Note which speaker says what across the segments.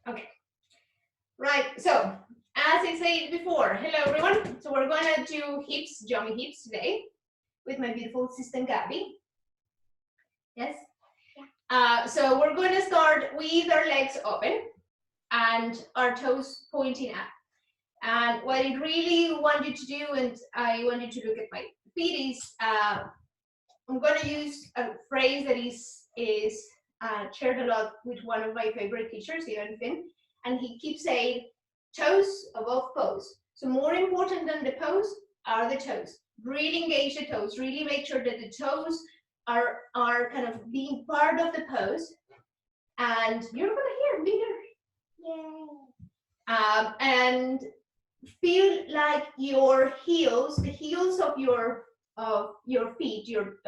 Speaker 1: Okay, right, so as I said before, hello everyone. So we're gonna do hips, jumping hips today with my beautiful assistant Gabby. Yes? So we're gonna start with our legs open and our toes pointing up. And what I really want you to do, and I want you to look at my feet, is I'm going to use a phrase that is shared a lot with one of my favorite teachers, Ian Finn, and he keeps saying, toes above pose. So more important than the pose are the toes. Really engage the toes. Really make sure that the toes are kind of being part of the pose. And you're going to hear bigger. Yay. And feel like your heels, the heels of your feet, your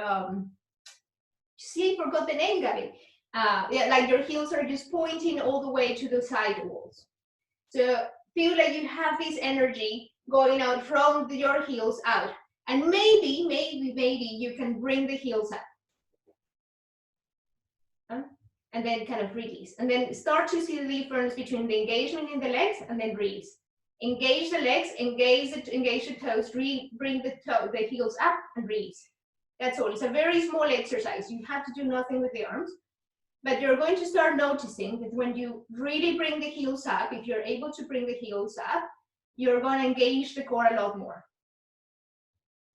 Speaker 1: see, I forgot the name, Gabby. Yeah, like your heels are just pointing all the way to the side walls. So feel like you have this energy going out from your heels out, and maybe you can bring the heels up, and then kind of release, and then start to see the difference between the engagement in the legs and then release. Engage the legs, engage the toes, bring the heels up and release. That's all. It's a very small exercise. You have to do nothing with the arms, but you're going to start noticing that when you really bring the heels up, if you're able to bring the heels up, you're going to engage the core a lot more.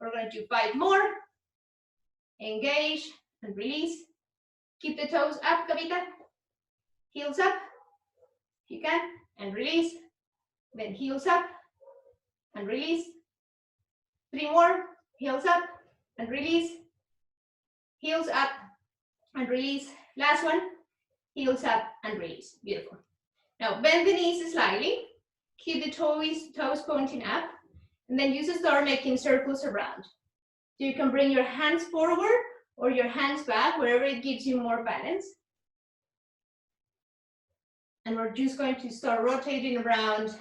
Speaker 1: We're going to do 5 more. Engage and release. Keep the toes up, Kavita. Heels up, if you can, and release. Then heels up and release. 3 more, heels up and release. Heels up and release. Last one, heels up and release. Beautiful. Now bend the knees slightly. Keep the toes pointing up. And then you start making circles around. So you can bring your hands forward or your hands back, wherever it gives you more balance. And we're just going to start rotating around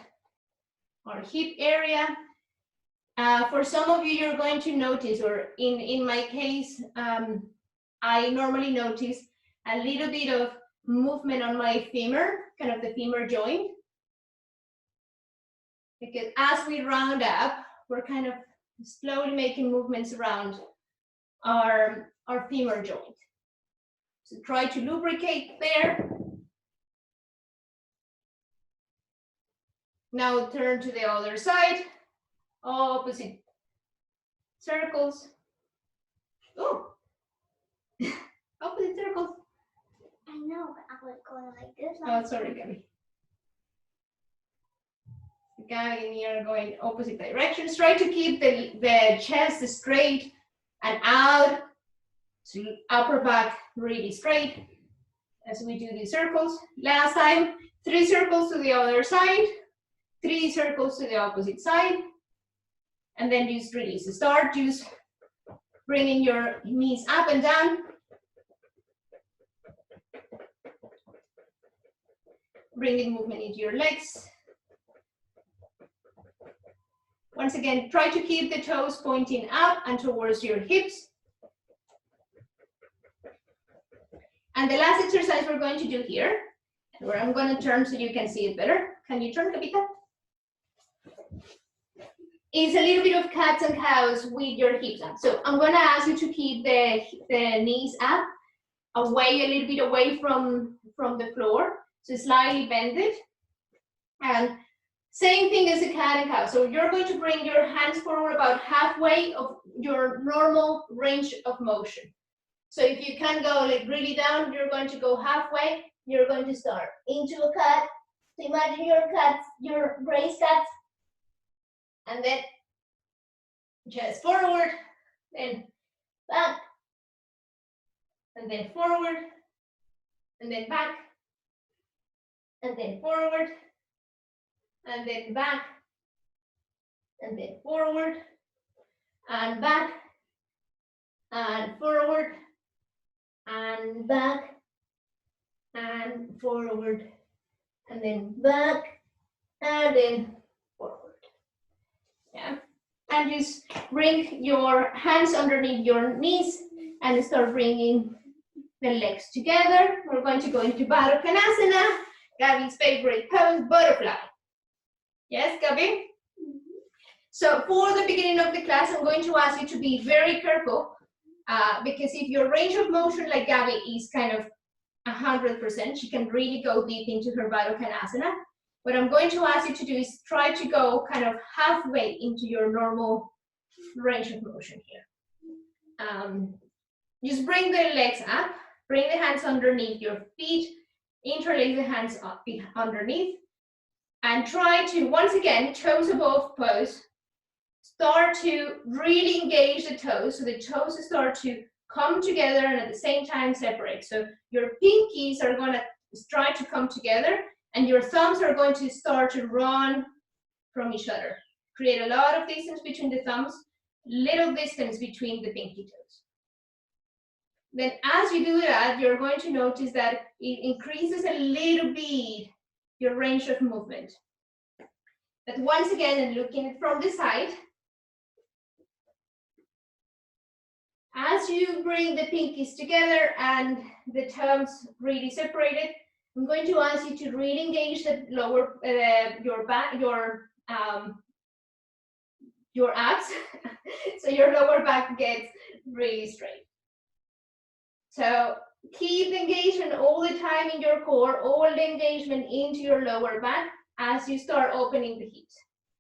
Speaker 1: our hip area. For some of you, you're going to notice, or in my case, I normally notice a little bit of movement on my femur, kind of the femur joint. Because as we round up, we're kind of slowly making movements around our femur joint. So try to lubricate there. Now turn to the other side, opposite circles. Oh, opposite circles.
Speaker 2: I know, but I was going like this.
Speaker 1: Oh, sorry, Gabby. Gabby and you are going opposite directions. Try to keep the chest straight and out. So upper back really straight as we do these circles. Last time, 3 circles to the other side. 3 circles to the opposite side, and then just release. Start just bringing your knees up and down. Bringing movement into your legs. Once again, try to keep the toes pointing up and towards your hips. And the last exercise we're going to do here, where I'm going to turn so you can see it better. Can you turn, Capita? Is a little bit of cats and cows with your hips up. So I'm going to ask you to keep the knees up, away a little bit away from the floor. So slightly bend it. And same thing as a cat and cow. So you're going to bring your hands forward about halfway of your normal range of motion. So if you can go like really down, you're going to go halfway. You're going to start into a cat. So imagine your cats, your raised cats. And then just forward, then back, and then forward, and then back, and then forward, and then back, and then forward, and back, and forward, and back, and forward, and then back, and then forward. Yeah, and just bring your hands underneath your knees and start bringing the legs together. We're going to go into Baddha Konasana. Gabby's favorite pose, butterfly. Yes, Gabby? So for the beginning of the class, I'm going to ask you to be very careful because if your range of motion like Gabby is kind of 100%, she can really go deep into her Baddha Konasana. What I'm going to ask you to do is try to go kind of halfway into your normal range of motion here. Just bring the legs up, bring the hands underneath your feet, interlace the hands up underneath, and try to, once again, toes above pose. Start to really engage the toes, so the toes start to come together and at the same time separate. So your pinkies are going to try to come together, and your thumbs are going to start to run from each other. Create a lot of distance between the thumbs, little distance between the pinky toes. Then as you do that, you're going to notice that it increases a little bit your range of movement. But once again, and looking from the side, as you bring the pinkies together and the thumbs really separated, I'm going to ask you to really engage the lower, your back, your abs, so your lower back gets really straight. So keep the engagement all the time in your core, all the engagement into your lower back as you start opening the hips.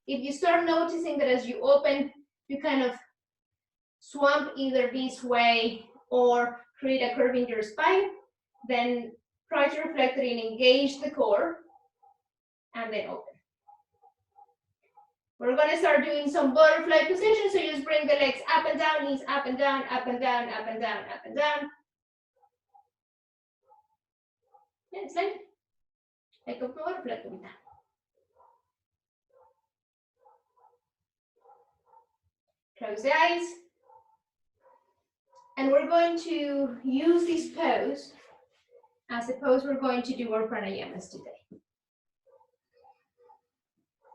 Speaker 1: If you start noticing that as you open, you kind of swamp either this way or create a curve in your spine, then try to reflect it and engage the core and then open. We're going to start doing some butterfly position, so you just bring the legs up and down, knees up and down, up and down, up and down, up and down. Yeah, it's like a butterfly. Close the eyes. And we're going to use this pose as a pose we're going to do our pranayamas today.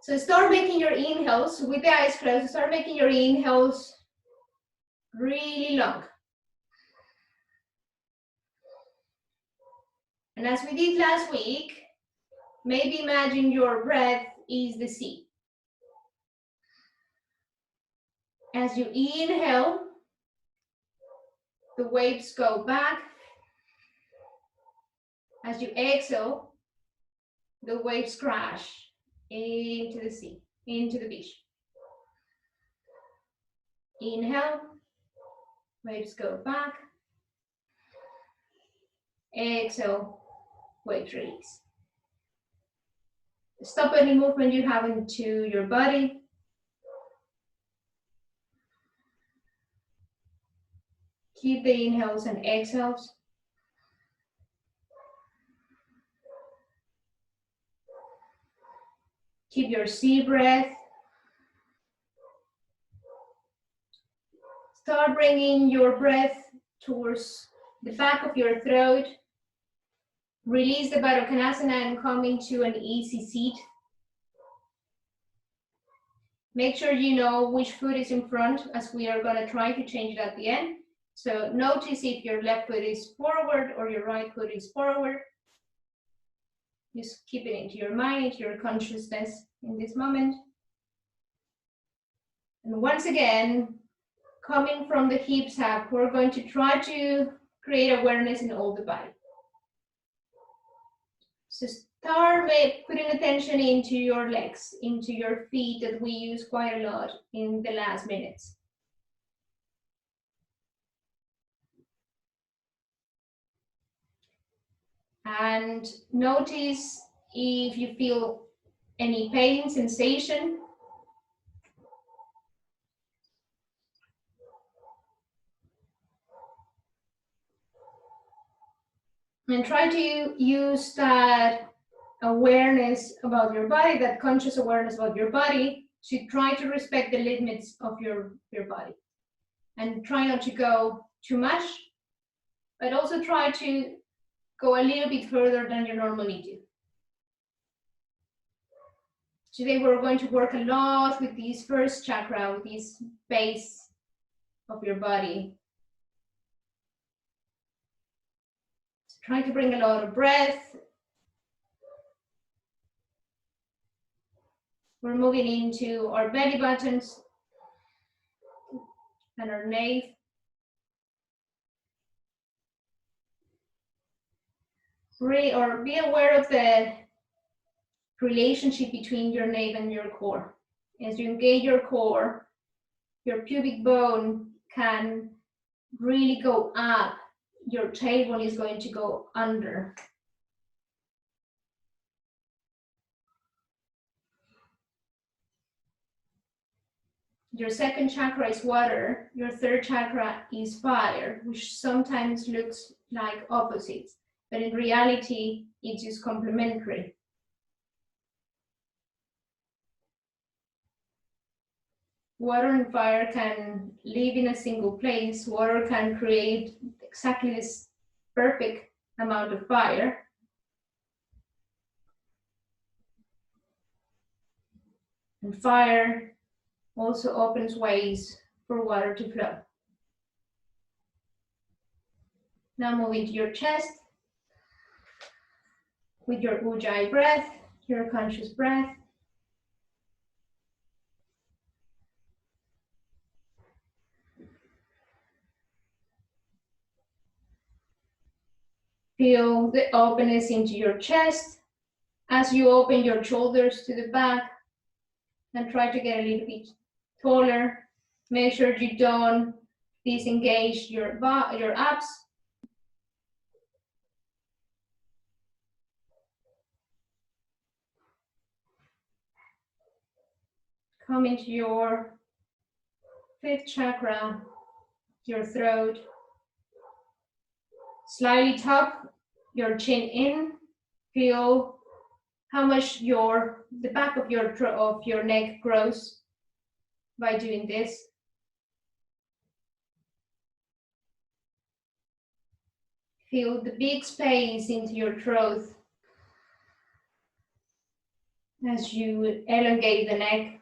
Speaker 1: So start making your inhales with the eyes closed. Start making your inhales really long. And as we did last week, maybe imagine your breath is the sea. As you inhale, the waves go back. As you exhale, the waves crash into the sea, into the beach. Inhale, waves go back. Exhale, waves release. Stop any movement you have into your body. Keep the inhales and exhales. Keep your sea breath. Start bringing your breath towards the back of your throat. Release the Baddha Konasana and come into an easy seat. Make sure you know which foot is in front, as we are going to try to change it at the end. So notice if your left foot is forward or your right foot is forward. Just keep it into your mind, into your consciousness in this moment. And once again, coming from the hips up, we're going to try to create awareness in all the body. So start putting attention into your legs, into your feet that we use quite a lot in the last minutes. And notice if you feel any pain, sensation. And try to use that awareness about your body, that conscious awareness about your body, to try to respect the limits of your body. And try not to go too much, but also try to go a little bit further than you normally do. Today we're going to work a lot with this first chakra, with this base of your body. So try to bring a lot of breath. We're moving into our belly buttons and our nape. Be aware of the relationship between your nape and your core. As you engage your core, your pubic bone can really go up. Your tailbone is going to go under. Your second chakra is water. Your third chakra is fire, which sometimes looks like opposites, but in reality, it is complementary. Water and fire can live in a single place. Water can create exactly this perfect amount of fire. And fire also opens ways for water to flow. Now move into your chest with your ujjayi breath, your conscious breath. Feel the openness into your chest as you open your shoulders to the back and try to get a little bit taller. Make sure you don't disengage your abs. Come into your fifth chakra, your throat. Slightly tuck your chin in. Feel how much the back of your neck grows by doing this. Feel the big space into your throat as you elongate the neck.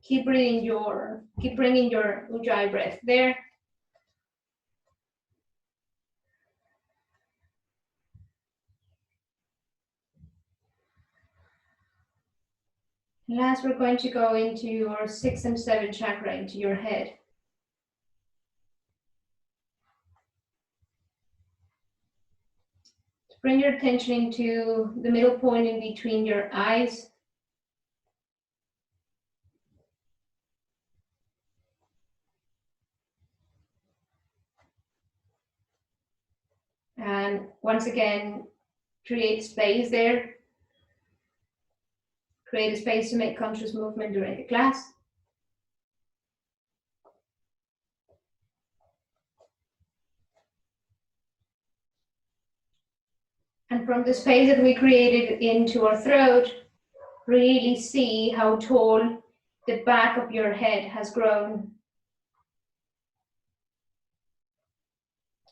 Speaker 1: Keep bringing your ujjayi breath there. Last, we're going to go into your 6th and 7th chakra, into your head. Bring your attention into the middle point in between your eyes. And once again, create space there. Create a space to make conscious movement during the class. And from the space that we created into our throat, really see how tall the back of your head has grown.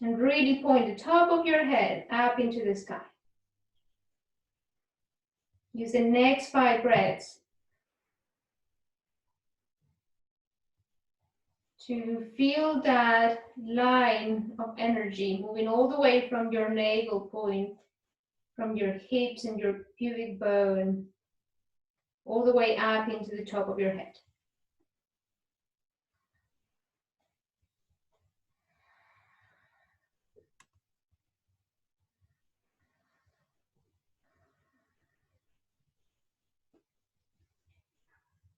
Speaker 1: And really point the top of your head up into the sky. Use the next 5 breaths to feel that line of energy moving all the way from your navel point, from your hips and your pubic bone, all the way up into the top of your head.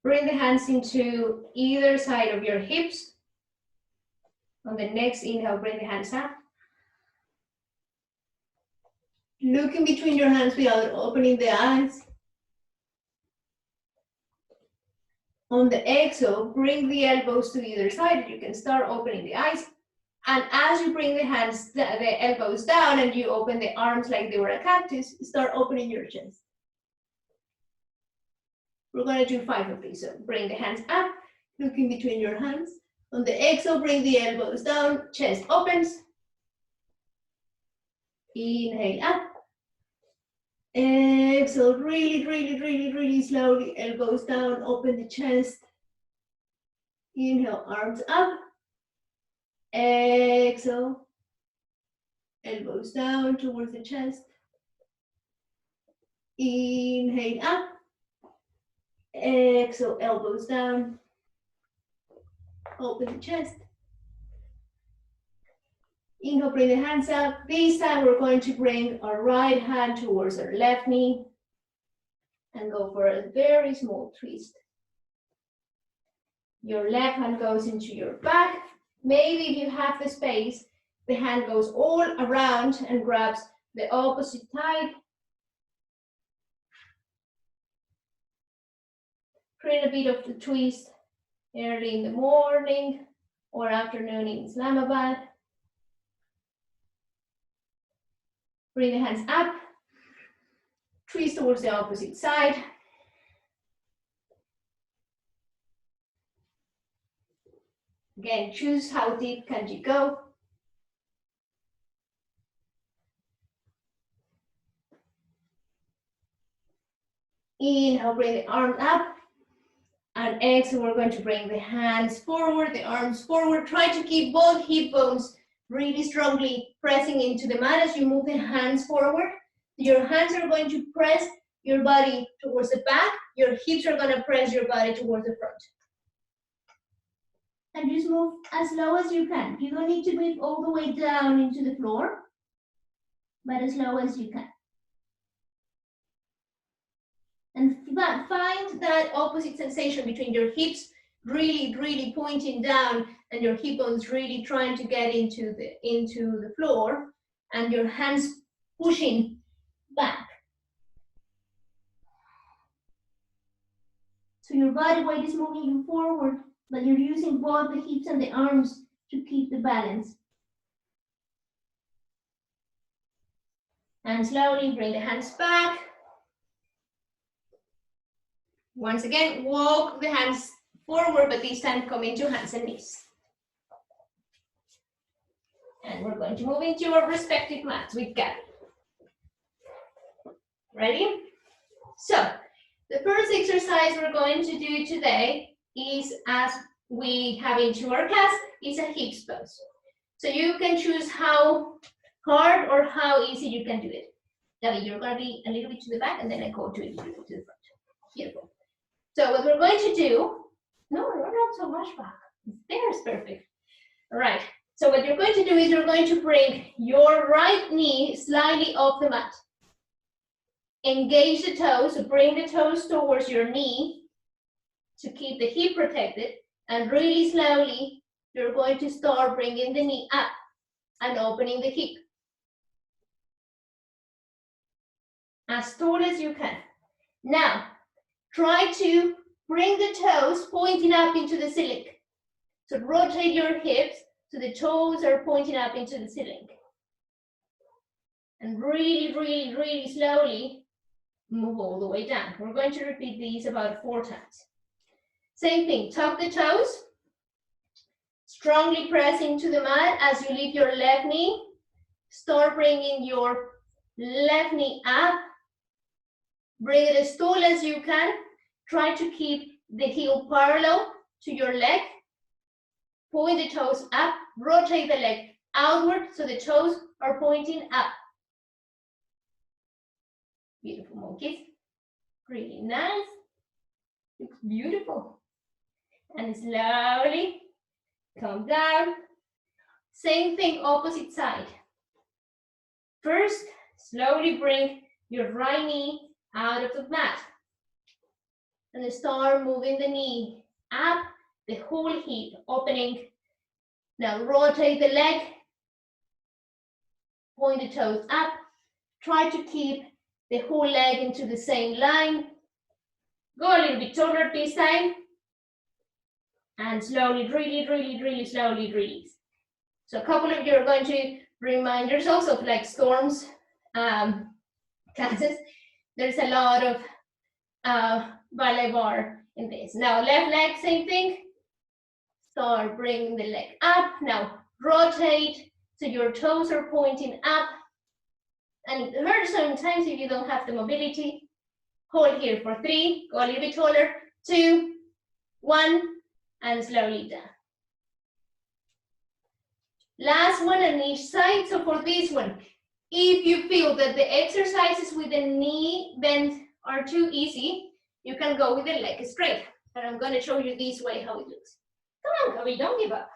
Speaker 1: Bring the hands into either side of your hips. On the next inhale, bring the hands up. Look in between your hands without opening the eyes. On the exhale, bring the elbows to either side. You can start opening the eyes. And as you bring the hands, the elbows down, and you open the arms like they were a cactus, start opening your chest. We're going to do 5 of these. So bring the hands up, looking between your hands. On the exhale, bring the elbows down, chest opens. Inhale up. Exhale, really slowly, elbows down, open the chest. Inhale, arms up. Exhale, elbows down towards the chest. Inhale up. Exhale, elbows down. Open the chest. Inhale, bring the hands up. This time we're going to bring our right hand towards our left knee and go for a very small twist. Your left hand goes into your back. Maybe if you have the space, the hand goes all around and grabs the opposite side. Create a bit of the twist early in the morning or afternoon in Islamabad. Bring the hands up. Twist towards the opposite side. Again, choose how deep can you go. Inhale, bring the arms up. And exhale, we're going to bring the hands forward, the arms forward. Try to keep both hip bones really strongly pressing into the mat as you move the hands forward. Your hands are going to press your body towards the back. Your hips are going to press your body towards the front. And just move as low as you can. You don't need to move all the way down into the floor, but as low as you can. And find that opposite sensation between your hips really pointing down and your hip bones really trying to get into the floor and your hands pushing back. So your body weight is moving you forward, but you're using both the hips and the arms to keep the balance. And slowly bring the hands back. Once again, walk the hands forward, but this time come into hands and knees. And we're going to move into our respective mats with Gabby. Ready? So, the first exercise we're going to do today is, as we have into our class, is a hips pose. So you can choose how hard or how easy you can do it. Gabby, you're going to be a little bit to the back, and then I go to the front. Beautiful. So what we're going to do, no, not so much back. There's perfect. All right. So what you're going to do is you're going to bring your right knee slightly off the mat. Engage the toes, so bring the toes towards your knee to keep the hip protected. And really slowly, you're going to start bringing the knee up and opening the hip. As tall as you can. Now, try to bring the toes pointing up into the ceiling. So rotate your hips so the toes are pointing up into the ceiling. And really slowly move all the way down. We're going to repeat these about 4 times. Same thing, tuck the toes. Strongly press into the mat as you lift your left knee. Start bringing your left knee up. Bring it as tall as you can. Try to keep the heel parallel to your leg. Point the toes up. Rotate the leg outward so the toes are pointing up. Beautiful, monkeys. Really nice. Looks beautiful. And slowly come down. Same thing, opposite side. First, slowly bring your right knee out of the mat. And start moving the knee up, the whole hip opening. Now rotate the leg. Point the toes up. Try to keep the whole leg into the same line. Go a little bit taller this time. And slowly, really slowly release. So a couple of you are going to remind yourselves of like Storm's classes. There's a lot of ballet bar in this. Now left leg, same thing. Start bringing the leg up. Now rotate so your toes are pointing up. And it hurts sometimes if you don't have the mobility. Hold here for 3, go a little bit taller, 2, 1, and slowly down. Last one on each side. So for this one, if you feel that the exercises with the knee bend are too easy, you can go with the leg straight. And I'm going to show you this way how it looks. Come on, Gabby, don't give up.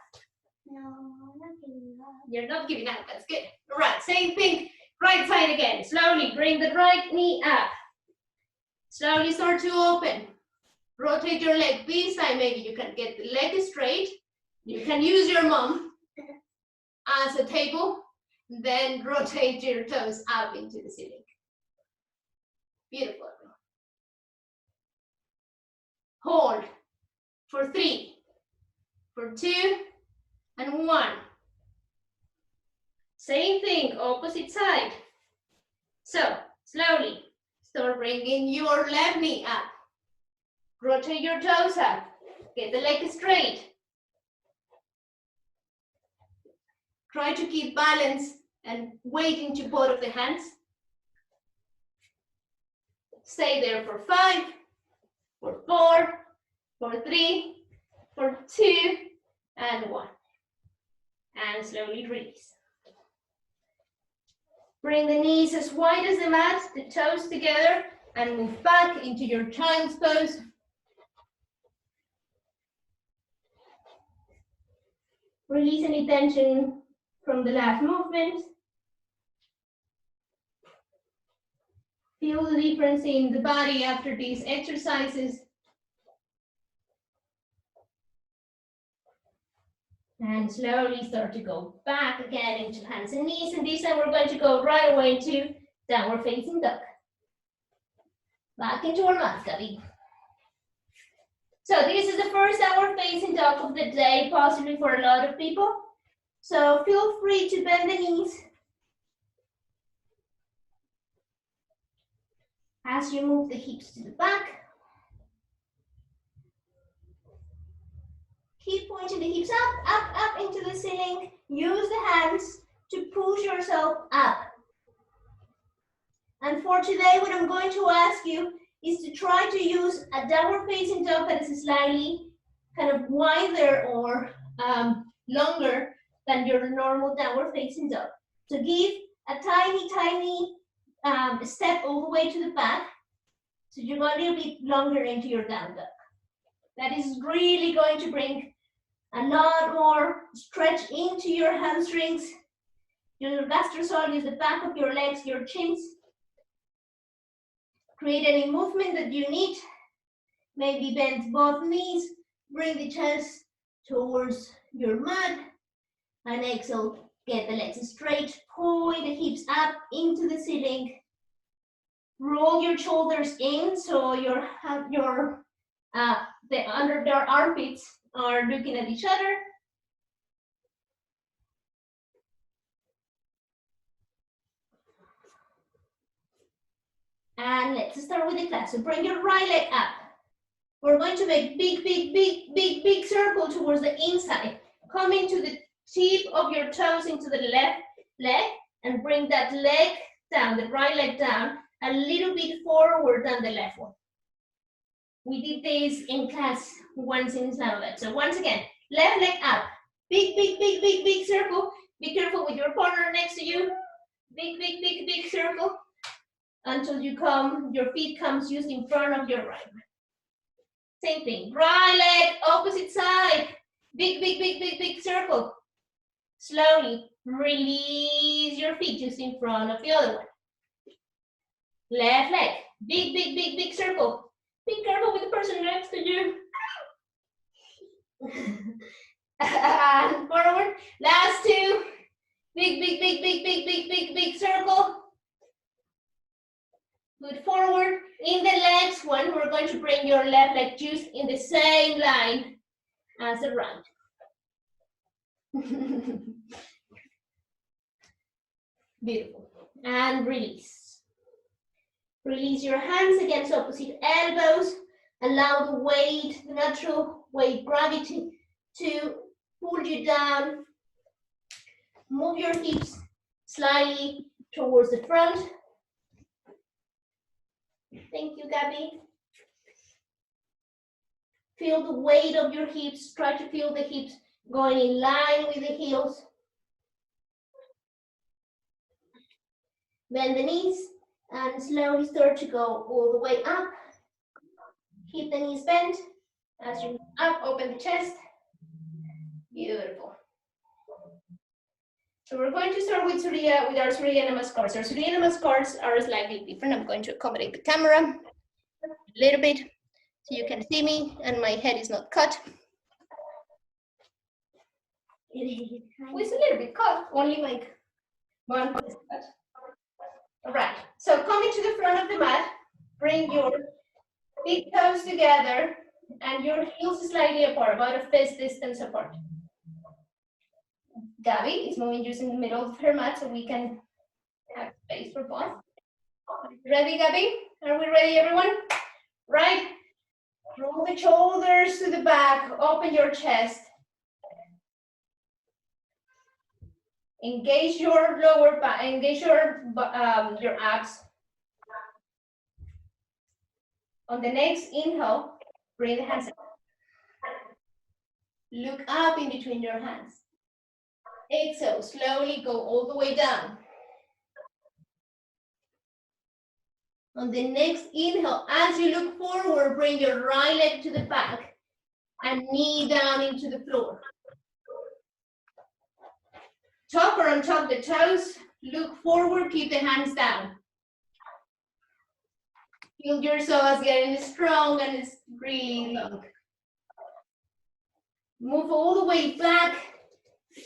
Speaker 2: No, I'm not giving up.
Speaker 1: You're not giving up, that's good. All right, same thing, right side again. Slowly bring the right knee up. Slowly start to open. Rotate your leg. This time maybe you can get the leg straight. You can use your mom as a table. Then rotate your toes up into the ceiling. Beautiful. Hold for 3, for 2, and 1. Same thing, opposite side. So, slowly, start bringing your left knee up. Rotate your toes up. Get the leg straight. Try to keep balance and weight into both of the hands. Stay there for 5, for 4, for 3, for 2, and 1. And slowly release. Bring the knees as wide as the mat, the toes together, and move back into your child's pose. Release any tension from the last movement. Feel the difference in the body after these exercises. And slowly start to go back again into hands and knees. And this time we're going to go right away into downward facing dog. Back into our mat, Gabby. So this is the first downward facing dog of the day, possibly for a lot of people. So feel free to bend the knees as you move the hips to the back. Keep pointing the hips up into the ceiling. Use the hands to push yourself up. And for today, what I'm going to ask you is to try to use a downward facing dog that is slightly kind of wider or longer than your normal downward facing dog. So give a tiny step all the way to the back. So you go a little bit longer into your down dog. That is really going to bring a lot more stretch into your hamstrings, your gastrosoleus, the back of your legs, your chins. Create any movement that you need. Maybe bend both knees, bring the chest towards your mat, and exhale, get the legs straight, point the hips up into the ceiling. Roll your shoulders in so the under their armpits are looking at each other. And let's start with the clap. So bring your right leg up. We're going to make big circle towards the inside. Come into the tip of your toes into the left leg and bring that leg down, the right leg down, a little bit forward than the left one. We did this in class once in Islamabad. So once again, left leg up. Big circle. Be careful with your partner next to you. Big circle. Until your feet comes just in front of your right. Same thing, right leg, opposite side. Big circle. Slowly release your feet just in front of the other one. Left leg, big circle. Be careful with the person next to you. And forward, last two. Big circle. Good forward. In the next one, we're going to bring your left leg just in the same line as the right. Beautiful. And release. Release your hands against opposite elbows. Allow the weight, the natural weight, gravity to pull you down. Move your hips slightly towards the front. Thank you, Gabby. Feel the weight of your hips. Try to feel the hips going in line with the heels. Bend the knees and slowly start to go all the way up. Keep the knees bent. As you move up, open the chest. Beautiful. So we're going to start with our Surya Namaskars. Our Surya Namaskars are slightly different. I'm going to accommodate the camera a little bit so you can see me and my head is not cut. Well, it's a little bit cut, only like one cut. All right, so coming to the front of the mat, bring your big toes together and your heels slightly apart, about a fist distance apart. Gabby is moving just in the middle of her mat so we can have space for both. Ready, Gabby? Are we ready, everyone? Right. Roll the shoulders to the back, open your chest. Engage your lower back, engage your abs. On the next inhale, bring the hands up. Look up in between your hands. Exhale, slowly go all the way down. On the next inhale, as you look forward, bring your right leg to the back and knee down into the floor. Tuck or untuck the toes, look forward, keep the hands down. Feel your psoas getting strong and it's really long. Move all the way back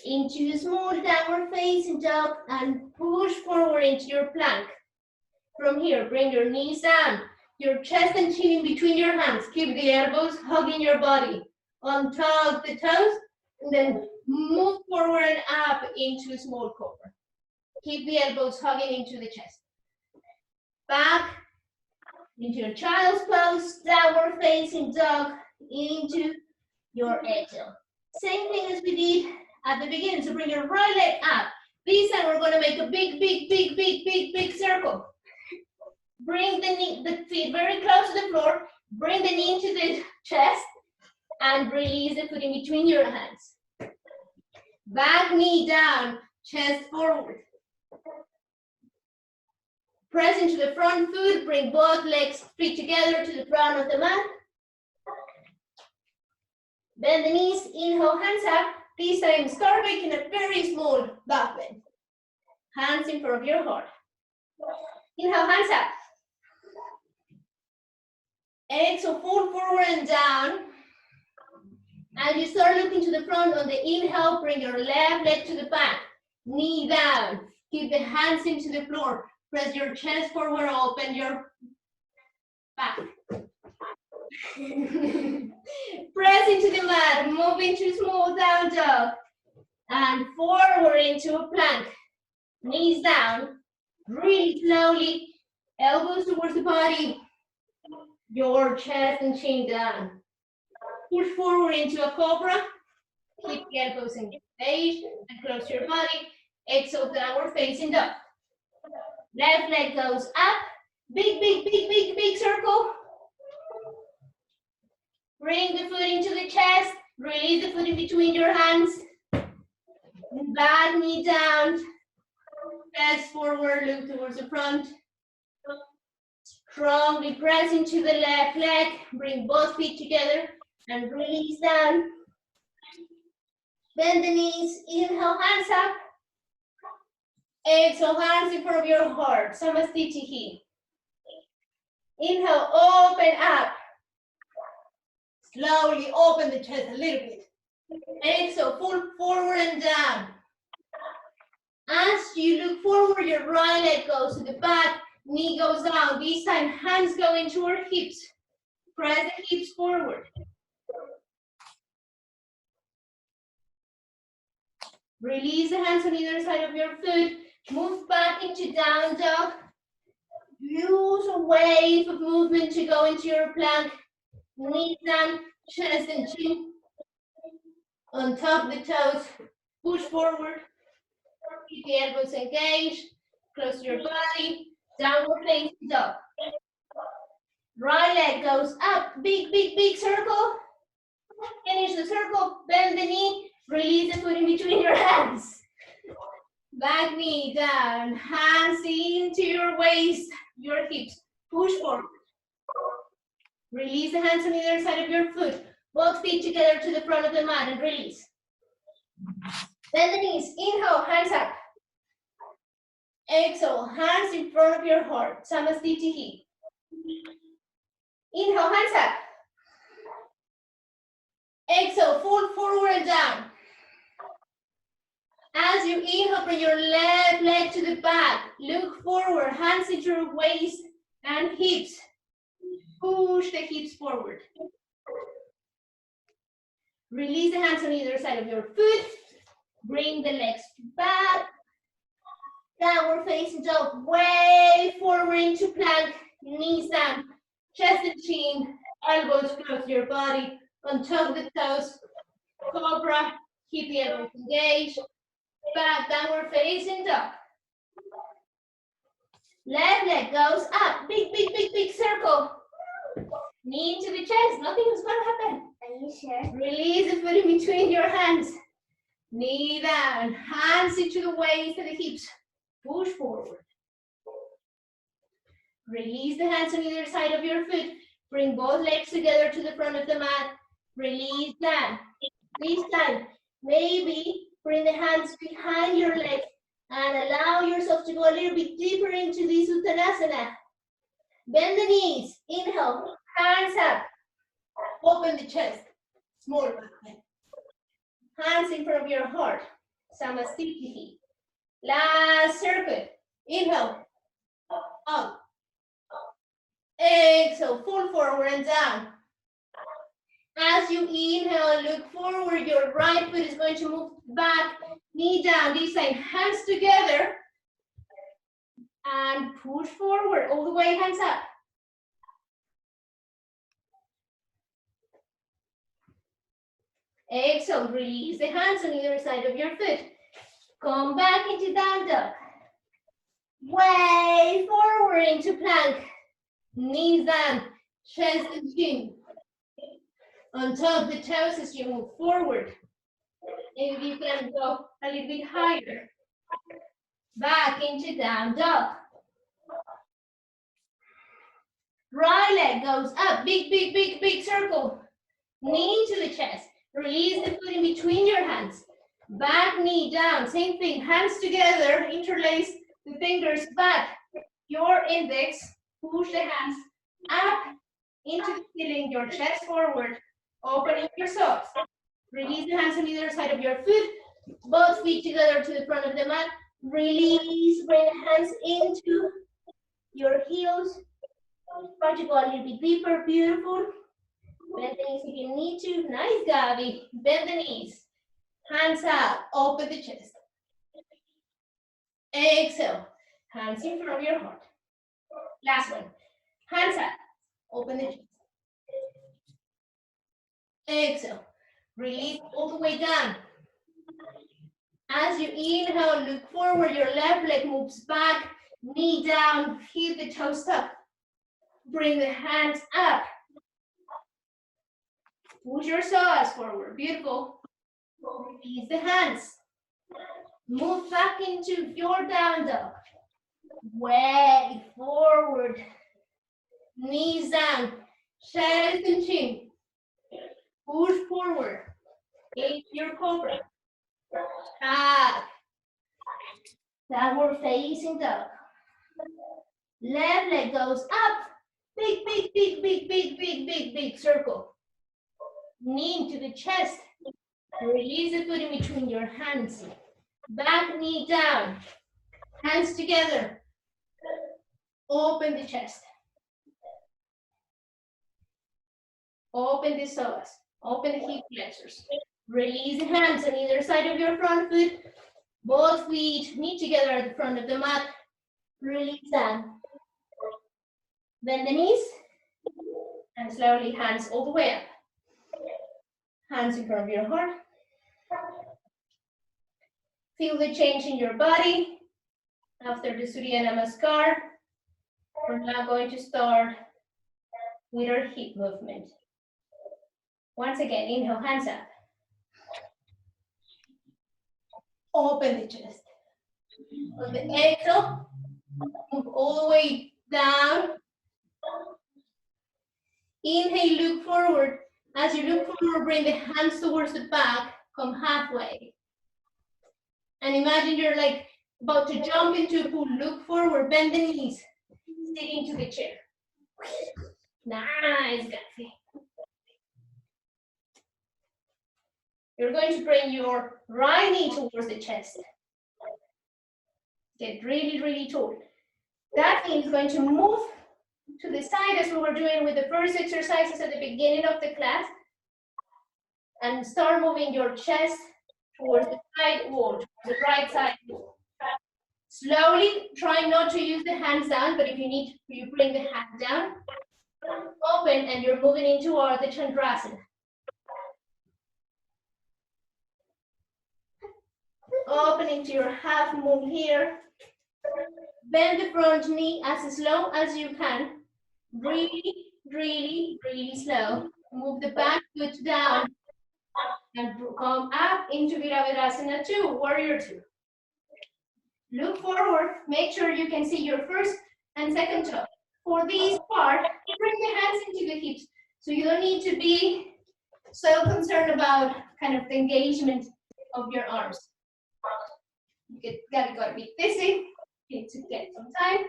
Speaker 1: into a small downward facing dog and push forward into your plank. From here, bring your knees down, your chest and chin in between your hands. Keep the elbows hugging your body. Untuck the toes and then move forward and up into a small cobra. Keep the elbows hugging into the chest. Back into your child's pose, downward facing dog, into your exhale. Same thing as we did at the beginning. So bring your right leg up. This time we're going to make a big circle. Bring the feet very close to the floor. Bring the knee into the chest and release the foot in between your hands. Back knee down, chest forward. Press into the front foot, bring both legs, feet together to the front of the mat. Bend the knees, inhale, hands up. This time start making a very small back bend. Hands in front of your heart. Inhale, hands up. Exhale, fold forward and down. And you start looking to the front. On the inhale, bring your left leg to the back. Knee down. Keep the hands into the floor. Press your chest forward, open your back. Press into the mat, move into small down dog. And forward into a plank. Knees down, really slowly. Elbows towards the body. Your chest and chin down. Push forward into a cobra. Keep the elbows engaged and close your body. Exhale, downward facing dog. Left leg goes up. Big circle. Bring the foot into the chest. Release the foot in between your hands. Back knee down. Press forward, look towards the front. Strongly press into the left leg. Bring both feet together and release down. Bend the knees. Inhale, hands up. Exhale, hands in front of your heart. Samastitihi. Inhale, open up. Slowly open the chest a little bit. Exhale, pull forward and down. As you look forward, your right leg goes to the back, knee goes down. This time, hands go into our hips. Press the hips forward. Release the hands on either side of your foot. Move back into down dog. Use a wave of movement to go into your plank. Knees down, chest and chin. On top the toes. Push forward. Keep the elbows engaged. Close your body. Downward facing dog. Right leg goes up. Big circle. Finish the circle. Bend the knee. Release the foot in between your hands. Back knee down. Hands into your waist. Your hips. Push forward. Release the hands on either side of your foot. Both feet together to the front of the mat and release. Bend the knees. Inhale, hands up. Exhale, hands in front of your heart. Samastitihi. Inhale, hands up. Exhale, fold forward and down. As you inhale, bring your left leg to the back. Look forward, hands into your waist and hips. Push the hips forward. Release the hands on either side of your foot. Bring the legs back. Downward facing dog. Way forward into plank. Knees down. Chest and chin. Elbows close to your body. On top of the toes. Cobra. Keep the elbows engaged. Back. Downward facing dog. Left leg goes up. Big, big, big, big circle. Knee into the chest. Nothing is going to happen.
Speaker 2: Are you sure?
Speaker 1: Release the foot in between your hands. Knee down. Hands into the waist and the hips. Push forward. Release the hands on either side of your foot. Bring both legs together to the front of the mat. Release down. This time, maybe bring the hands behind your legs and allow yourself to go a little bit deeper into this Uttanasana. Bend the knees. Inhale. Hands up. Open the chest. Small back. Hands in front of your heart. Samastitihi. Last circle. Inhale. Up. Exhale. Fold forward and down. As you inhale and look forward, your right foot is going to move back. Knee down. This side. Hands together. And push forward. All the way. Hands up. Exhale, release the hands on either side of your foot. Come back into down dog. Way forward into plank. Knees down, chest and chin. On top of the toes as you move forward. Maybe you can go a little bit higher. Back into down dog. Right leg goes up, big, big, big, big circle. Knee to the chest. Release the foot in between your hands. Back knee down, same thing. Hands together, interlace the fingers back. Your index, push the hands up into the ceiling, your chest forward. Opening your socks. Release the hands on either side of your foot. Both feet together to the front of the mat. Release, bring the hands into your heels. Try to go a little bit deeper, beautiful. Bend the knees if you need to. Nice, Gabi. Bend the knees. Hands up. Open the chest. Exhale. Hands in front of your heart. Last one. Hands up. Open the chest. Exhale. Release all the way down. As you inhale, look forward. Your left leg moves back. Knee down. Hit the toes up. Bring the hands up. Push your psoas forward. Beautiful. Release the hands. Move back into your down dog. Way forward. Knees down. Chest and chin. Push forward. Into your cobra. Back. Downward facing dog. Left leg goes up. Big, big, big, big, big, big, big, big circle. Knee into the chest. Release the foot in between your hands. Back knee down. Hands together. Open the chest. Open the psoas. Open the hip flexors. Release the hands on either side of your front foot. Both feet meet together at the front of the mat. Release down. Bend the knees. And slowly hands all the way up. Hands in front of your heart. Feel the change in your body after the Surya Namaskar. We're now going to start with our hip movement. Once again, inhale, hands up. Open the chest. On the exhale, move all the way down. Inhale, look forward. As you look forward, bring the hands towards the back, come halfway. And imagine you're like about to jump into a pool. Look forward, bend the knees, stick into the chair. Nice, Gatsy. You're going to bring your right knee towards the chest. Get really, really tall. That knee is going to move to the side as we were doing with the first exercises at the beginning of the class. And start moving your chest towards the side wall, the right side wall. Slowly, try not to use the hands down, but if you need, you bring the hand down, open, and you're moving into Ardha Chandrasana. Open into your half moon here. Bend the front knee as slow as you can. Really, really, really slow. Move the back foot down and come up into Virabhadrasana 2, Warrior 2. Look forward, make sure you can see your first and second toe. For this part, bring the hands into the hips. So you don't need to be so concerned about kind of the engagement of your arms. You gotta be busy, you need to get some time.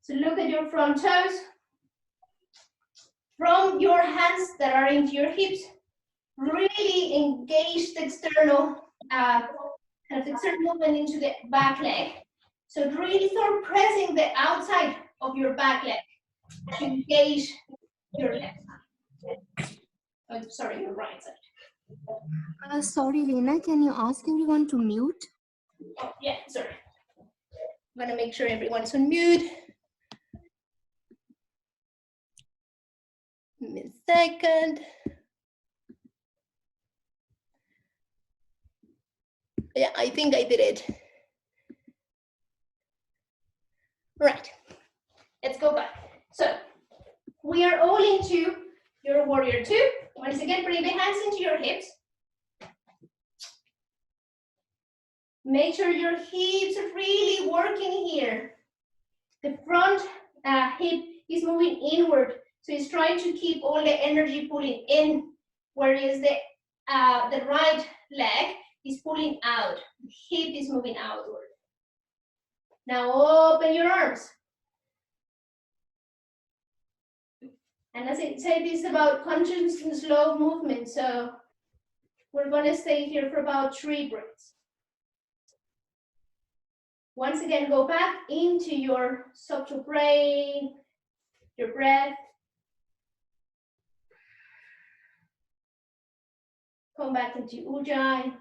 Speaker 1: So look at your front toes. From your hands that are into your hips, really engage the external, kind of external movement into the back leg. So really start pressing the outside of your back leg to engage your left side. Oh, sorry, your right side.
Speaker 2: Sorry, Lena, can you ask everyone to mute?
Speaker 1: Oh, yeah, sorry. I'm gonna make sure everyone's on mute. Give me a second. Yeah, I think I did it. Right, let's go back. So we are all into your warrior 2. Once again, bring the hands into your hips. Make sure your hips are really working here. The front hip is moving inward, so it's trying to keep all the energy pulling in, whereas the right leg is pulling out. The hip is moving outward. Now open your arms. And as I said, this is about conscious and slow movement, so we're going to stay here for about 3 breaths. Once again, go back into your subtle brain, your breath. Come back into Ujjayi.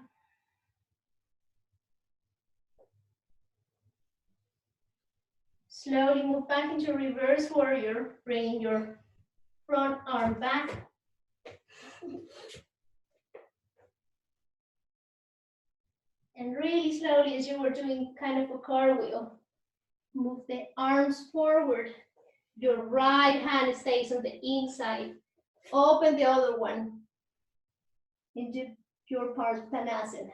Speaker 1: Slowly move back into reverse warrior, bringing your front arm back. And really slowly, as you were doing kind of a cartwheel, move the arms forward. Your right hand stays on the inside. Open the other one into your Parthasana.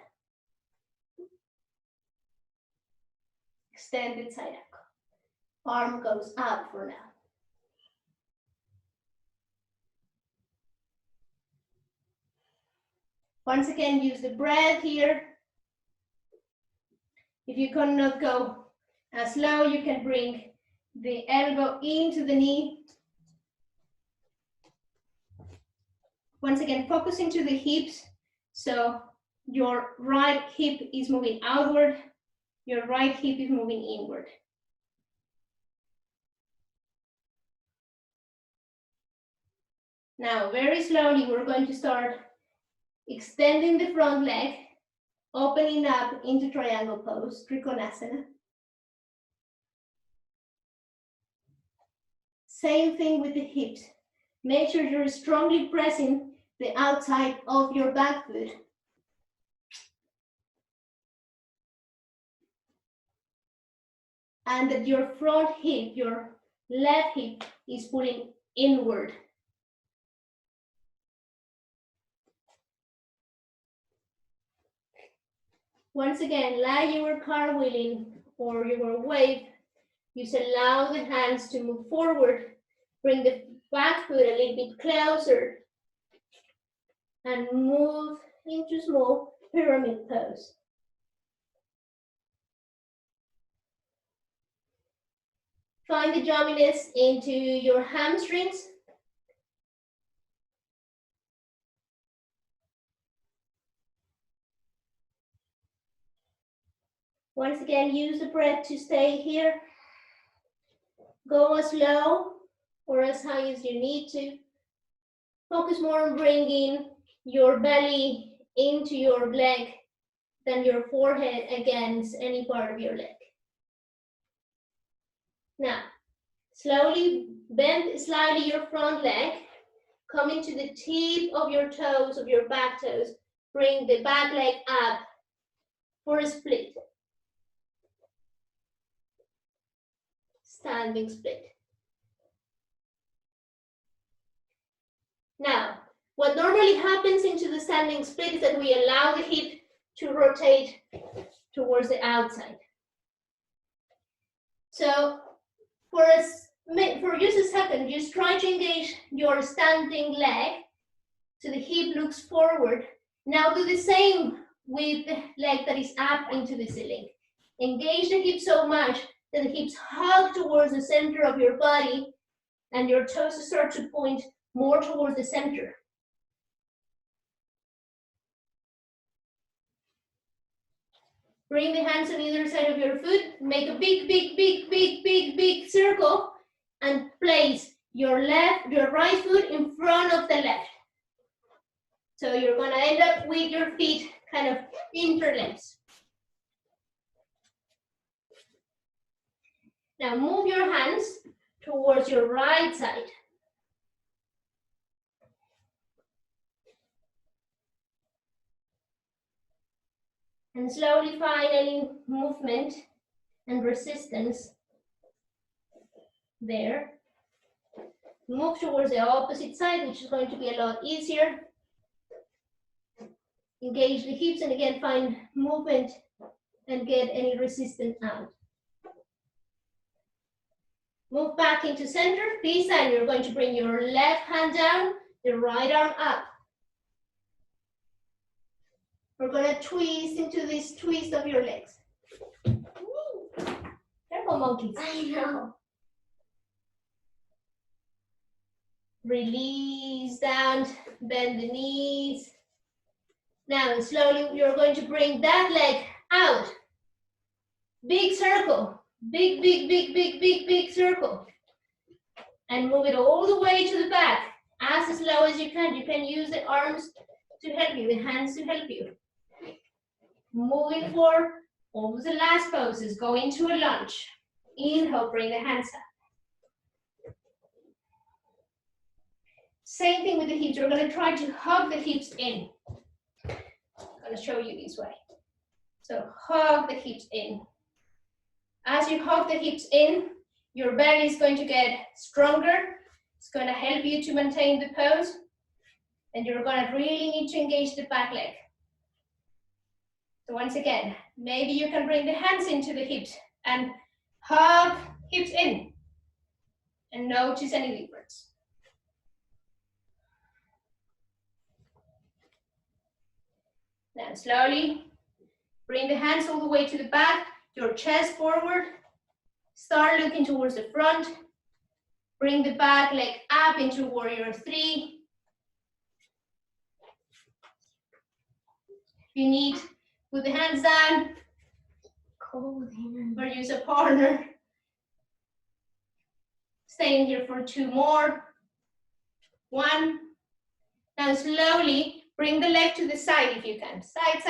Speaker 1: Extended side angle. Arm goes up for now. Once again, use the breath here. If you cannot go as low, you can bring the elbow into the knee. Once again, focus into the hips. So your right hip is moving outward, your right hip is moving inward. Now, very slowly, we're going to start extending the front leg, opening up into triangle pose, Trikonasana. Same thing with the hips. Make sure you're strongly pressing the outside of your back foot. And that your front hip, your left hip, is pulling inward. Once again, like you were cartwheeling or you were wave, you allow the hands to move forward. Bring the back foot a little bit closer and move into small pyramid pose. Find the yumminess into your hamstrings. Once again, use the breath to stay here. Go as low or as high as you need to. Focus more on bringing your belly into your leg than your forehead against any part of your leg. Now, slowly bend slightly your front leg, coming to the tip of your toes, of your back toes. Bring the back leg up for a split. Standing split. Now, what normally happens into the standing split is that we allow the hip to rotate towards the outside. So for just a second, just try to engage your standing leg so the hip looks forward. Now do the same with the leg that is up into the ceiling. Engage the hip so much that the hips hug towards the center of your body and your toes start to point more towards the center. Bring the hands on either side of your foot, make a big circle, and place your right foot in front of the left. So you're gonna end up with your feet kind of interlaced. Now move your hands towards your right side. And slowly find any movement and resistance there. Move towards the opposite side, which is going to be a lot easier. Engage the hips and again find movement and get any resistance out. Move back into center. This time you're going to bring your left hand down, the right arm up. We're going to twist into this twist of your legs. Careful, monkeys.
Speaker 2: I know.
Speaker 1: Release down, bend the knees. Now slowly you're going to bring that leg out. Big circle, big circle. And move it all the way to the back, as slow as you can. You can use the arms to help you, the hands to help you. Moving for all the last poses, go into a lunge. Inhale, bring the hands up. Same thing with the hips. We're going to try to hug the hips in. I'm going to show you this way. So hug the hips in. As you hug the hips in, your belly is going to get stronger. It's going to help you to maintain the pose. And you're going to really need to engage the back leg. So once again, maybe you can bring the hands into the hips and hug hips in. And notice any difference. Now slowly bring the hands all the way to the back, your chest forward. Start looking towards the front. Bring the back leg up into warrior 3. If you need, put the hands down.
Speaker 2: Cold hand.
Speaker 1: Or use a partner. Stay in here for 2 more. 1. Now slowly bring the leg to the side if you can. Side,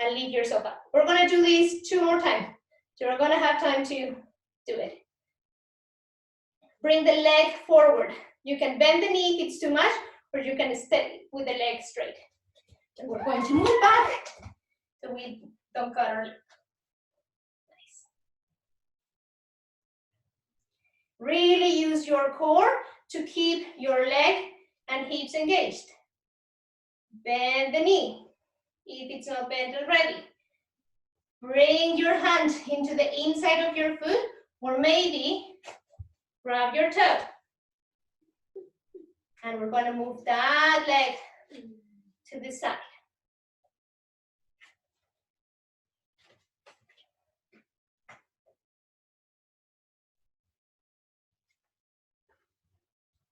Speaker 1: and lift yourself up. We're gonna do this 2 more times. So we're gonna have time to do it. Bring the leg forward. You can bend the knee if it's too much, or you can stay with the leg straight. And we're going to move back so we don't cut our lip. Nice. Really use your core to keep your leg and hips engaged. Bend the knee if it's not bent already. Bring your hand into the inside of your foot, or maybe grab your toe. And we're going to move that leg to the side.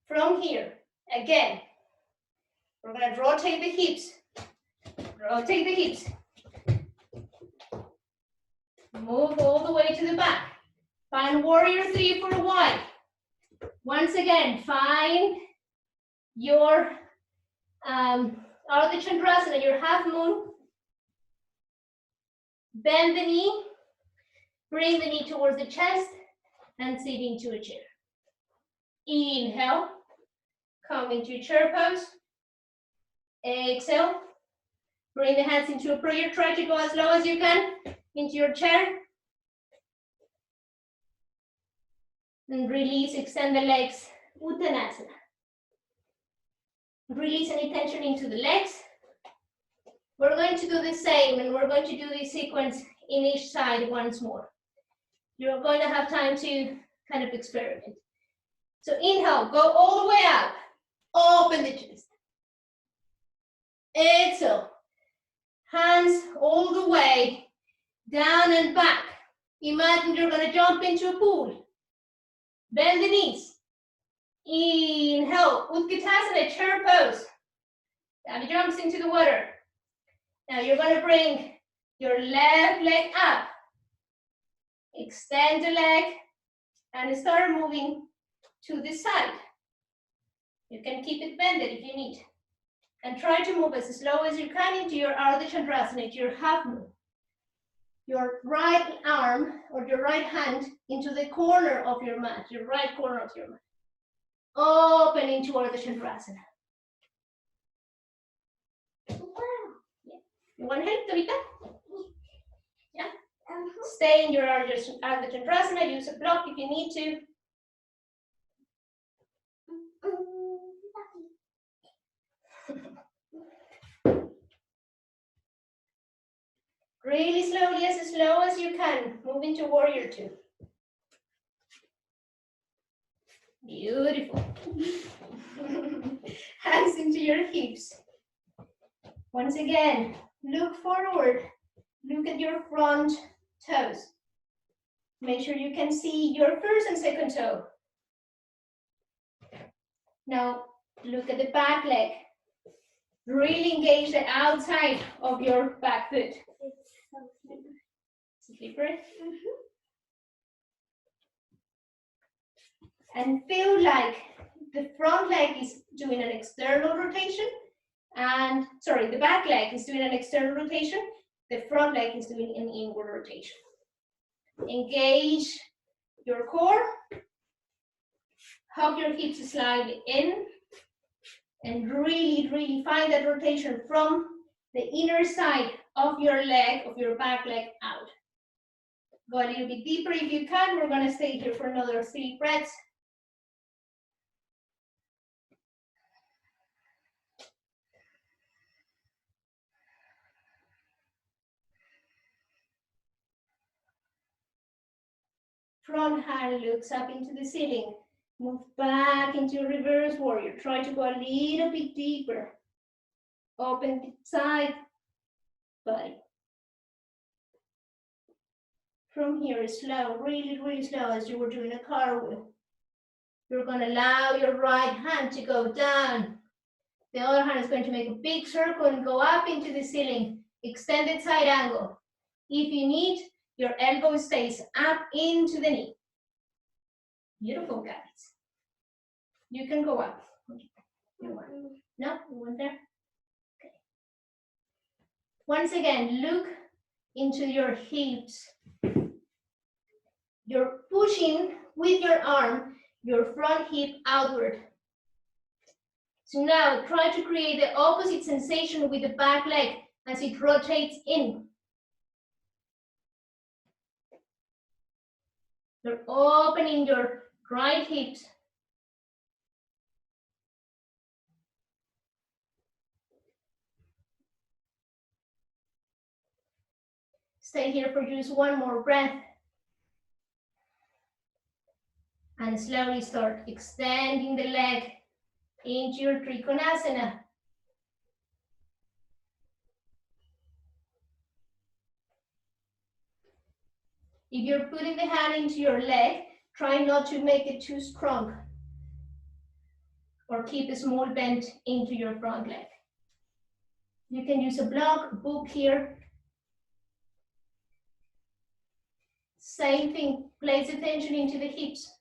Speaker 1: From here, again, we're going to rotate the hips. Rotate the hips. Move all the way to the back. Find warrior three for a while. Once again, find your Ardha Chandrasana, your half moon. Bend the knee. Bring the knee towards the chest and sit into a chair. Inhale. Come into chair pose. Exhale. Bring the hands into a prayer. Try to go as low as you can into your chair. And release, extend the legs. Uttanasana. Release any tension into the legs. We're going to do the same, and we're going to do this sequence in each side once more. You're going to have time to kind of experiment. So inhale, go all the way up. Open the chest. Exhale. Hands all the way down and back. Imagine you're going to jump into a pool. Bend the knees. Inhale, Utkatasana, chair pose. Now jumps into the water. Now you're going to bring your left leg up. Extend the leg and start moving to the side. You can keep it bended if you need. And try to move as slow as you can into your Ardha Chandrasana, into your half moon. Your right arm or your right hand into the corner of your mat, your right corner of your mat. Open into Ardha Chandrasana. Wow. Yeah. You want help, Tabitha? Yeah? Stay in your Ardha Chandrasana. Use a block if you need to. Really slowly, as slow as you can. Move into warrior two. Beautiful. Hands into your hips. Once again, look forward. Look at your front toes. Make sure you can see your first and second toe. Now, look at the back leg. Really engage the outside of your back foot. Slippery. And feel like the front leg is doing an external rotation, and the back leg is doing an external rotation, the front leg is doing an inward rotation. Engage your core, hug your hips slightly in, and really find that rotation from the inner side of your leg, of your back leg out. Go a little bit deeper if you can. We're going to stay here for another 3 breaths. Front hand looks up into the ceiling. Move back into reverse warrior. Try to go a little bit deeper. Open the side body. From here, slow, really slow, as you were doing a cartwheel. You're going to allow your right hand to go down. The other hand is going to make a big circle and go up into the ceiling. Extended side angle. If you need, your elbow stays up into the knee. Beautiful, guys. You can go up. You want? No? You want there? Okay. Once again, look into your hips. You're pushing with your arm, your front hip outward. So now try to create the opposite sensation with the back leg as it rotates in. You're opening your right hips. Stay here for just one more breath. And slowly start extending the leg into your trikonasana. If you're putting the hand into your leg, try not to make it too strong or keep a small bend into your front leg. You can use a block, book here. Same thing, place attention into the hips.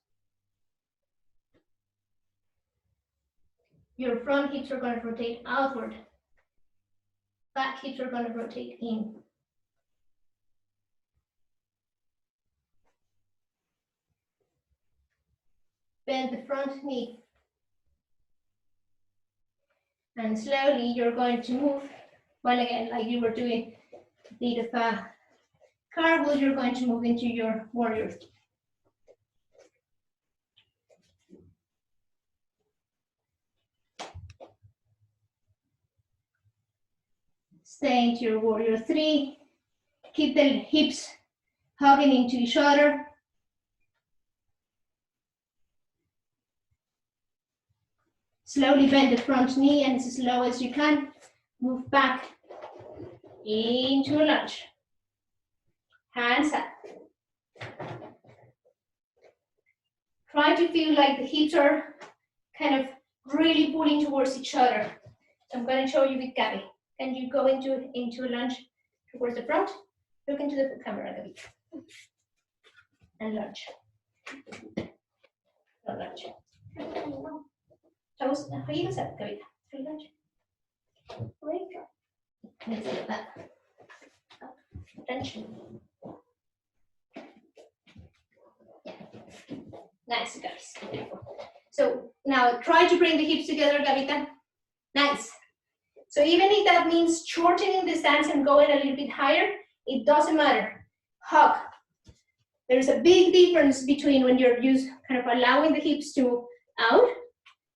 Speaker 1: Your front hips are going to rotate outward. Back hips are going to rotate in. Bend the front knee. And slowly you're going to move, well again, like you were doing a bit of a cartwheel, you're going to move into your warrior. Stay into your warrior three. Keep the hips hugging into each other. Slowly bend the front knee and as slow as you can, move back into a lunge. Hands up. Try to feel like the hips are kind of really pulling towards each other. So I'm going to show you with Gabby. Can you go into a lunge towards the front? Look into the camera, Gabby. And lunge. No lunge. Toes, heels up, Gabby. Three lunge. Let's get that. Attention. Yeah. Nice, guys. Beautiful. So now try to bring the hips together, Gavita. Nice. So even if that means shortening the stance and going a little bit higher, it doesn't matter. Hug. There's a big difference between when you're kind of allowing the hips to move out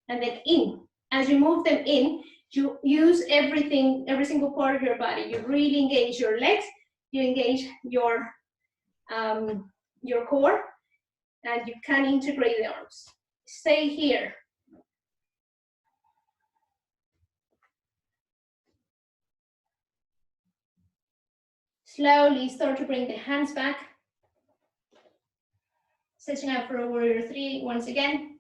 Speaker 1: and then in. As you move them in, you use everything, every single part of your body. You really engage your legs, you engage your core, and you can integrate the arms. Stay here. Slowly start to bring the hands back. Setting up for a warrior three once again.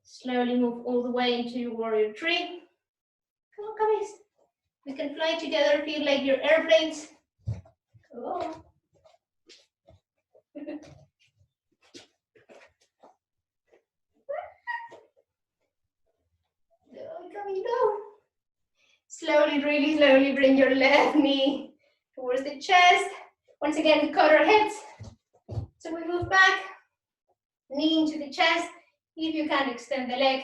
Speaker 1: Slowly move all the way into warrior three. Come on, guys. We can fly together, feel like you're airplanes. Oh. Coming down. Slowly, really slowly bring your left knee towards the chest. Once again, we cut our heads. So we move back, knee into the chest. If you can, extend the leg.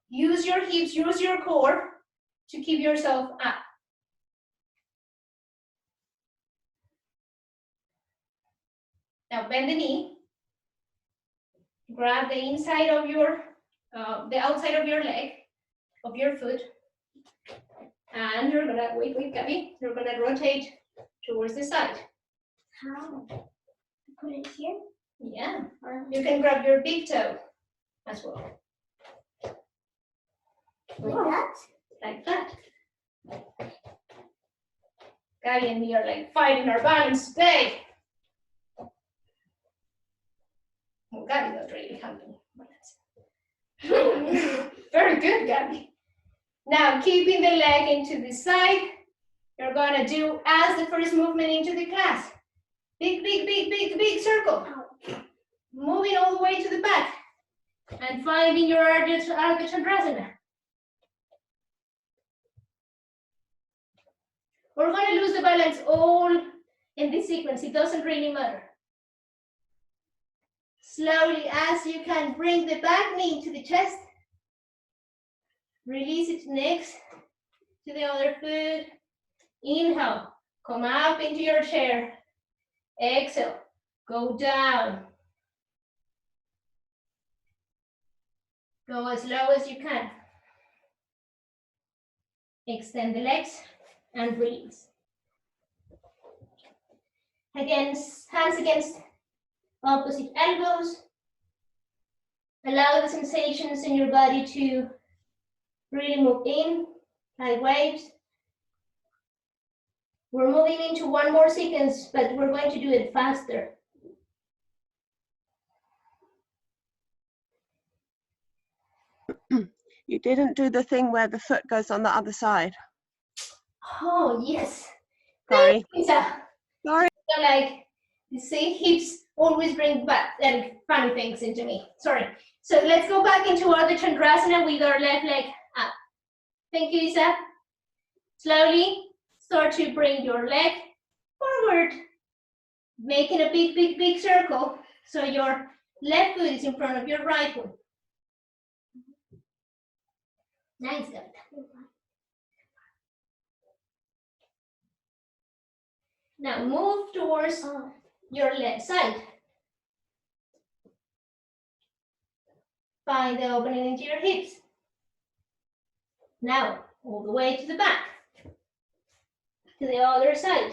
Speaker 1: Use your hips, use your core to keep yourself up. Now bend the knee. Grab the inside of your, the outside of your leg, of your foot. And you're gonna, wait, Gabby, you're gonna rotate towards the side.
Speaker 2: How? Put it here?
Speaker 1: Yeah, you can grab your big toe as well.
Speaker 2: Like that?
Speaker 1: Like that. Gabby and me are like fighting our balance today. Well, Gabby not really helping. Very good, Gabby. Now, keeping the leg into the side, you're gonna do as the first movement into the class. Big, big, big, big, big circle. Moving all the way to the back. And finding your Ardha Chandrasana. We're gonna lose the balance all in this sequence. It doesn't really matter. Slowly, as you can, bring the back knee to the chest. Release it next to the other foot. Inhale, come up into your chair. Exhale, go down. Go as low as you can. Extend the legs and release. Again, hands against opposite elbows. Allow the sensations in your body to really move in, like waves. We're moving into one more sequence, but we're going to do it faster.
Speaker 3: You didn't do the thing where the foot goes on the other side.
Speaker 1: Oh, yes.
Speaker 3: Sorry.
Speaker 1: Lisa.
Speaker 3: Sorry.
Speaker 1: So, like, you see, hips always bring back funny things into me. Sorry. So let's go back into Ardha Chandrasana with our left leg up. Thank you, Isa. Slowly start to bring your leg forward, making a big, big, big circle. So your left foot is in front of your right foot. Nice, Gavita. Now move towards your left side. Find the opening into your hips. Now, all the way to the back. To the other side.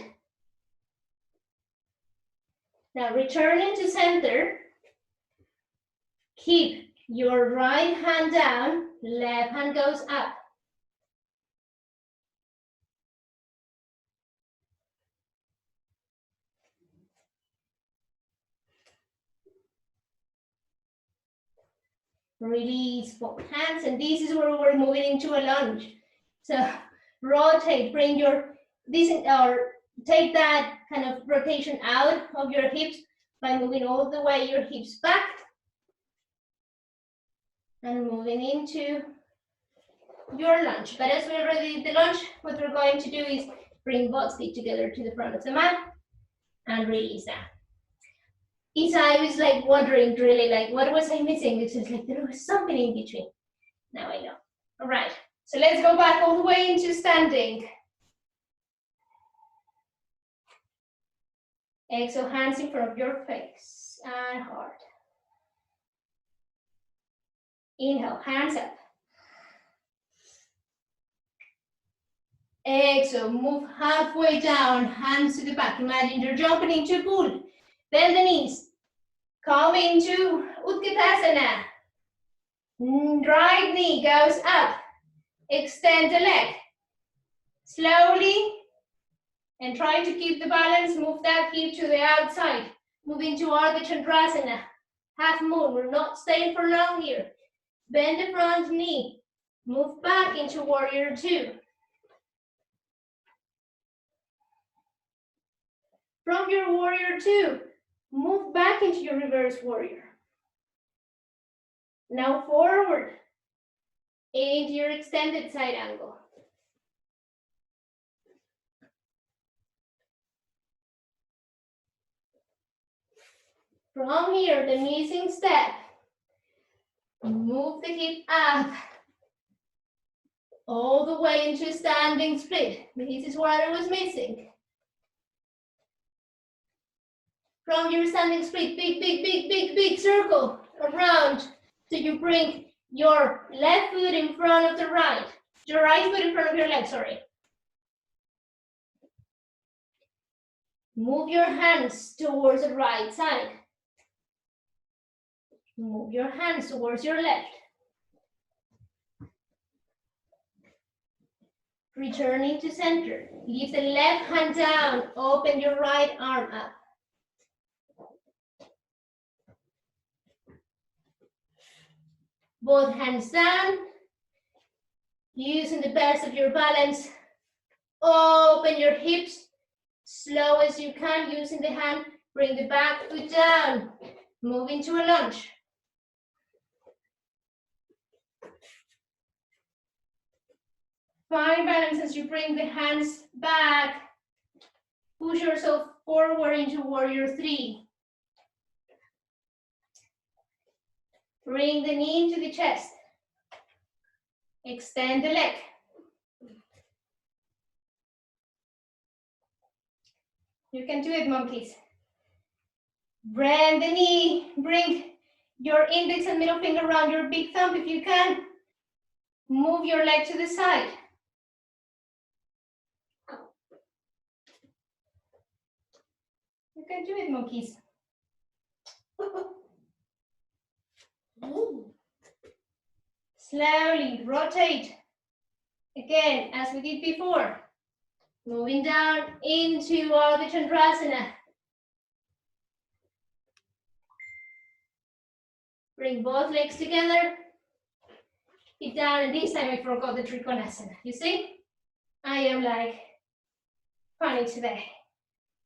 Speaker 1: Now return into center. Keep your right hand down, left hand goes up. Release both hands, and this is where we're moving into a lunge. So rotate, bring your, take that kind of rotation out of your hips by moving all the way your hips back and moving into your lunge. But as we already did the lunge, what we're going to do is bring both feet together to the front of the mat and release that. Isa, I was like wondering really like, what was I missing? It's just like there was something in between. Now I know. All right, so let's go back all the way into standing. Exhale, hands in front of your face and heart. Inhale, hands up. Exhale, move halfway down, hands to the back. Imagine you're jumping into a pool. Bend the knees. Come into Utkatasana. Right knee goes up. Extend the leg. Slowly, and try to keep the balance. Move that hip to the outside. Move into Ardha Chandrasana. Half moon. We're not staying for long here. Bend the front knee. Move back into Warrior Two. From your Warrior Two, move back into your Reverse Warrior. Now forward into your extended side angle. From here, the missing step. Move the hip up. All the way into standing split. This is what I was missing. From your standing split, big, big, big, big, big circle around. So you bring your left foot in front of the right. Your right foot in front of your leg, sorry. Move your hands towards the right side. Move your hands towards your left. Returning to center. Leave the left hand down. Open your right arm up. Both hands down. Using the best of your balance. Open your hips. Slow as you can, using the hand. Bring the back foot down. Move into a lunge. Find balance as you bring the hands back. Push yourself forward into Warrior Three. Bring the knee into the chest. Extend the leg. You can do it, monkeys. Bend the knee. Bring your index and middle finger around your big thumb if you can. Move your leg to the side. You can do it, monkeys. Slowly rotate. Again, as we did before. Moving down into Ardha Chandrasana. Bring both legs together. Get down, and this time I forgot the Trikonasana. You see? I am like funny today.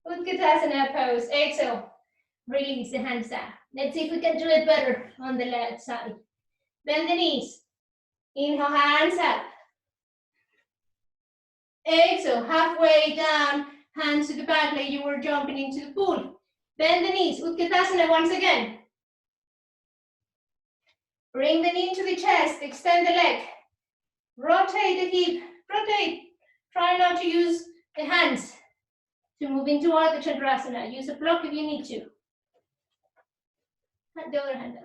Speaker 1: Utkatasana pose. Exhale. Release the hands down. Let's see if we can do it better on the left side. Bend the knees. Inhale, hands up. Exhale, halfway down, hands to the back like you were jumping into the pool. Bend the knees. Utkatasana once again. Bring the knee to the chest. Extend the leg. Rotate the hip. Rotate. Try not to use the hands to move into Ardha Chandrasana. Use a block if you need to. And the other hand down.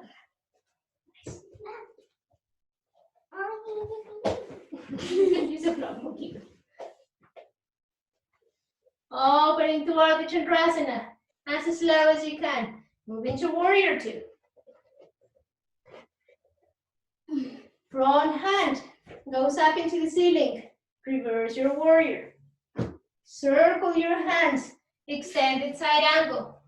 Speaker 1: You can use a block, we'll keep it. Opening to Ardha Chandrasana. As slow as you can. Move into Warrior Two. Front hand goes up into the ceiling. Reverse your warrior. Circle your hands. Extended side angle.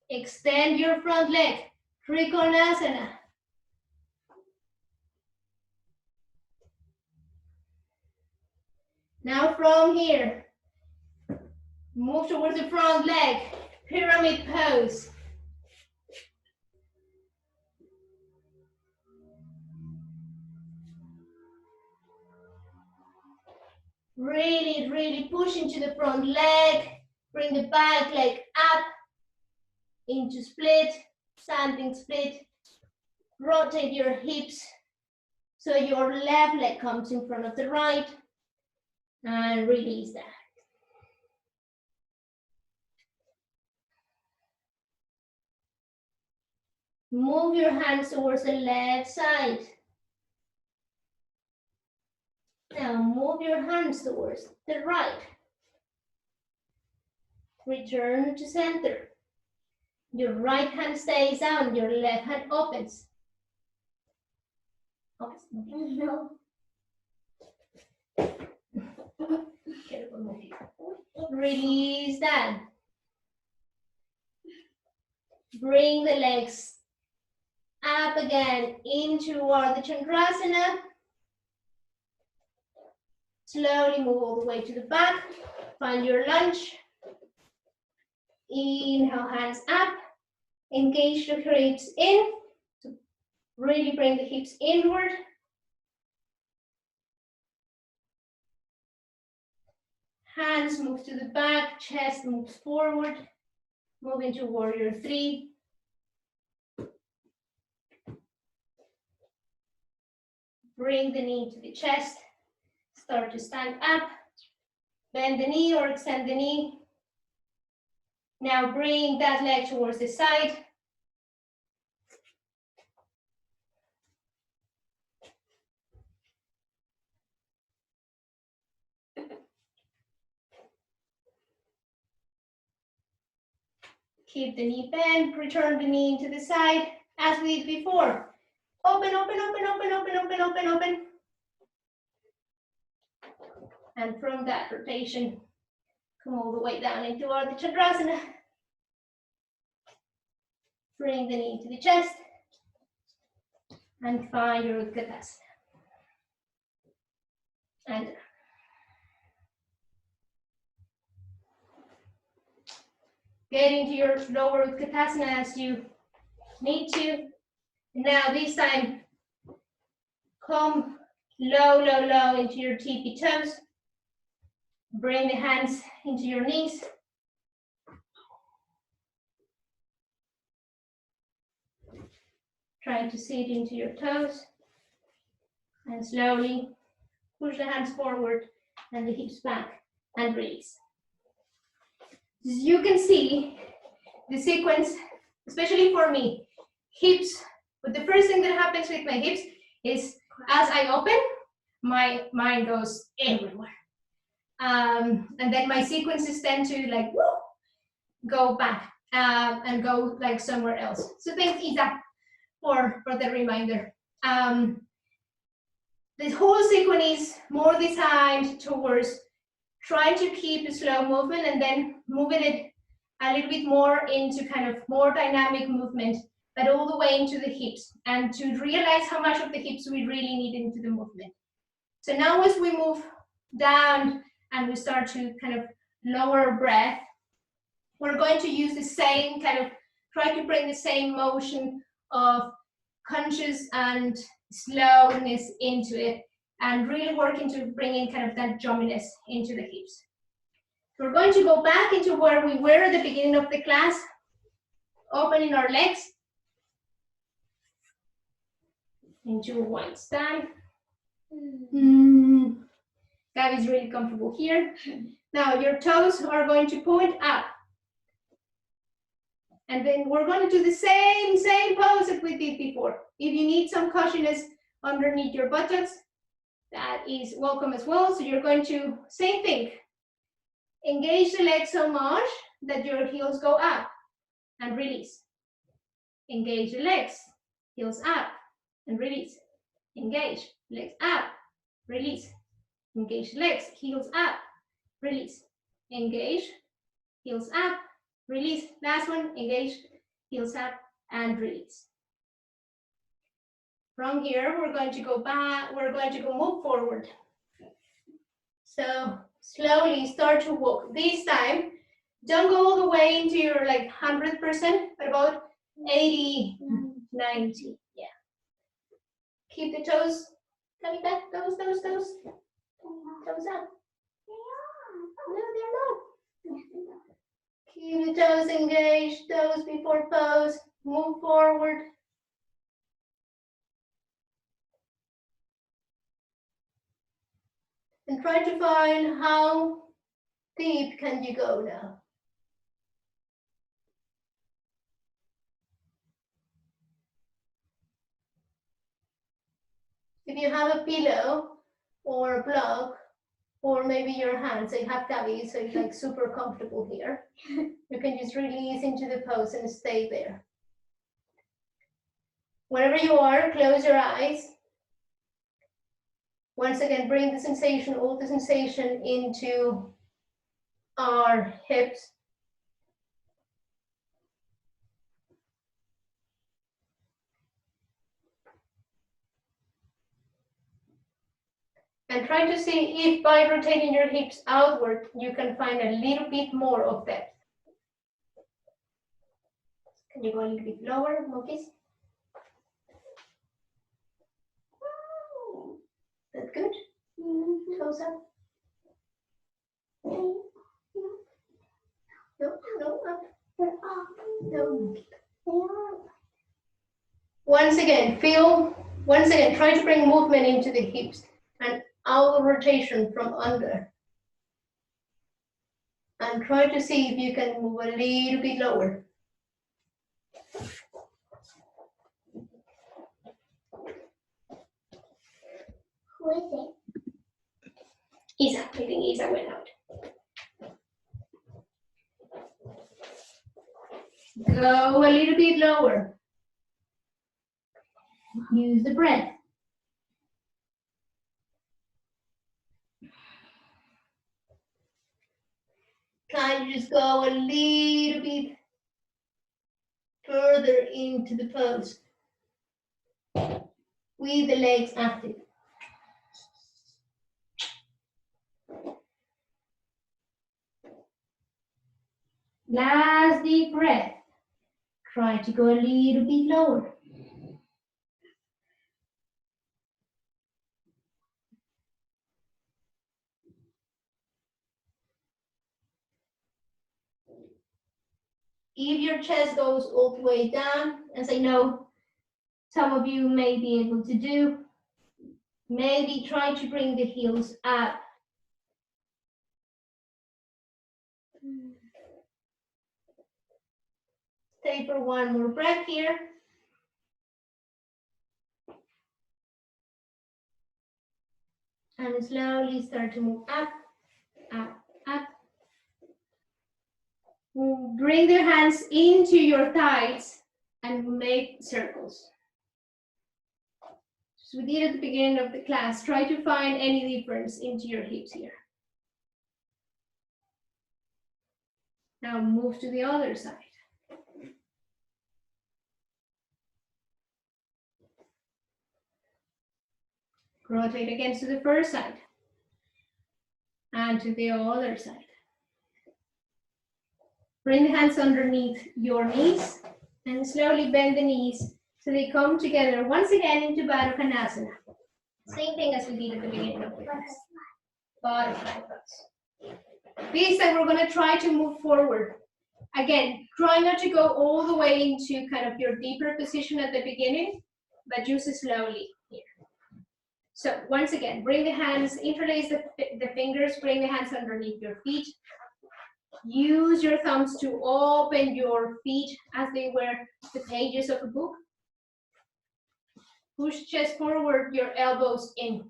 Speaker 1: Extend your front leg. Trikonasana. Now from here, move towards the front leg. Pyramid pose. Really, really push into the front leg. Bring the back leg up into split, standing split. Rotate your hips so your left leg comes in front of the right. And release that. Move your hands towards the left side. Now move your hands towards the right. Return to center. Your right hand stays down, your left hand opens.
Speaker 2: No.
Speaker 1: Release that. Bring the legs up again into Ardha Chandrasana. Slowly move all the way to the back. Find your lunge. Inhale, hands up. Engage the hips in. So really bring the hips inward. Hands move to the back, chest moves forward. Move into Warrior Three. Bring the knee to the chest. Start to stand up. Bend the knee or extend the knee. Now bring that leg towards the side. Keep the knee bent, return the knee into the side as we did before. Open, open, open, open, open, open, open, open. And from that rotation, come all the way down into Ardha Chandrasana. Bring the knee to the chest. And find your Utkatasana. And get into your lower Utkatasana as you need to. Now this time, come low, low, low into your tippy toes. Bring the hands into your knees. Trying to sit into your toes. And slowly push the hands forward and the hips back and release. As you can see, the sequence, especially for me, hips, but the first thing that happens with my hips is as I open, my mind goes everywhere. And then my sequences tend to like, whoa, go back. and go like somewhere else. So thanks, Isa, for the reminder. This whole sequence is more designed towards trying to keep a slow movement and then moving it a little bit more into kind of more dynamic movement, but all the way into the hips, and to realize how much of the hips we really need into the movement. So now as we move down and we start to kind of lower breath, we're going to use the same kind of, try to bring the same motion of conscious and slowness into it, and really working to bring in kind of that jumminess into the hips. So we're going to go back into where we were at the beginning of the class, opening our legs into a wide stand. Gabby's really comfortable here. Now your toes are going to point up. And then we're going to do the same pose that we did before. If you need some cushioness underneath your buttocks, that is welcome as well. So you're going to, same thing, engage the legs so much that your heels go up and release. Engage the legs, heels up and release. Engage, legs up, release. Engage legs, heels up, release. Engage, heels up, release. Last one, engage, heels up and release. From here, we're going to go back, we're going to go move forward. So slowly start to walk. This time, don't go all the way into your like 100%, but about 80, 90, yeah. Keep the toes coming back, toes up. No, they're not. Keep the toes engaged, toes before pose, move forward. And try to find how deep can you go now. If you have a pillow or a block, or maybe your hands, I have Gabby, so it's like super comfortable here. You can just release into the pose and stay there. Wherever you are, close your eyes. Once again, bring the sensation, all the sensation into our hips. And try to see if by rotating your hips outward, you can find a little bit more of depth. Can you go a little bit lower, monkeys? That's good. Toes up. No, up. No. Once again, try to bring movement into the hips and out rotation from under. And try to see if you can move a little bit lower.
Speaker 2: Who is it?
Speaker 1: Isa, I think Isa went out. Go a little bit lower. Use the breath. Can you just go a little bit further into the pose with the legs active. Last deep breath. Try to go a little bit lower. If your chest goes all the way down, as I know some of you may be able to do, maybe try to bring the heels up. Stay for one more breath here. And slowly start to move up, up, up. Bring the hands into your thighs and make circles. As we did at the beginning of the class, try to find any difference into your hips here. Now move to the other side. Rotate again to the first side and to the other side. Bring the hands underneath your knees and slowly bend the knees so they come together once again into Baddha Konasana. Same thing as we did at the beginning of the class. Butterfly pose. This time we're going to try to move forward. Again, try not to go all the way into kind of your deeper position at the beginning, but use it slowly here. So once again, bring the hands, interlace the fingers, bring the hands underneath your feet. Use your thumbs to open your feet as they were the pages of a book. Push chest forward, your elbows in.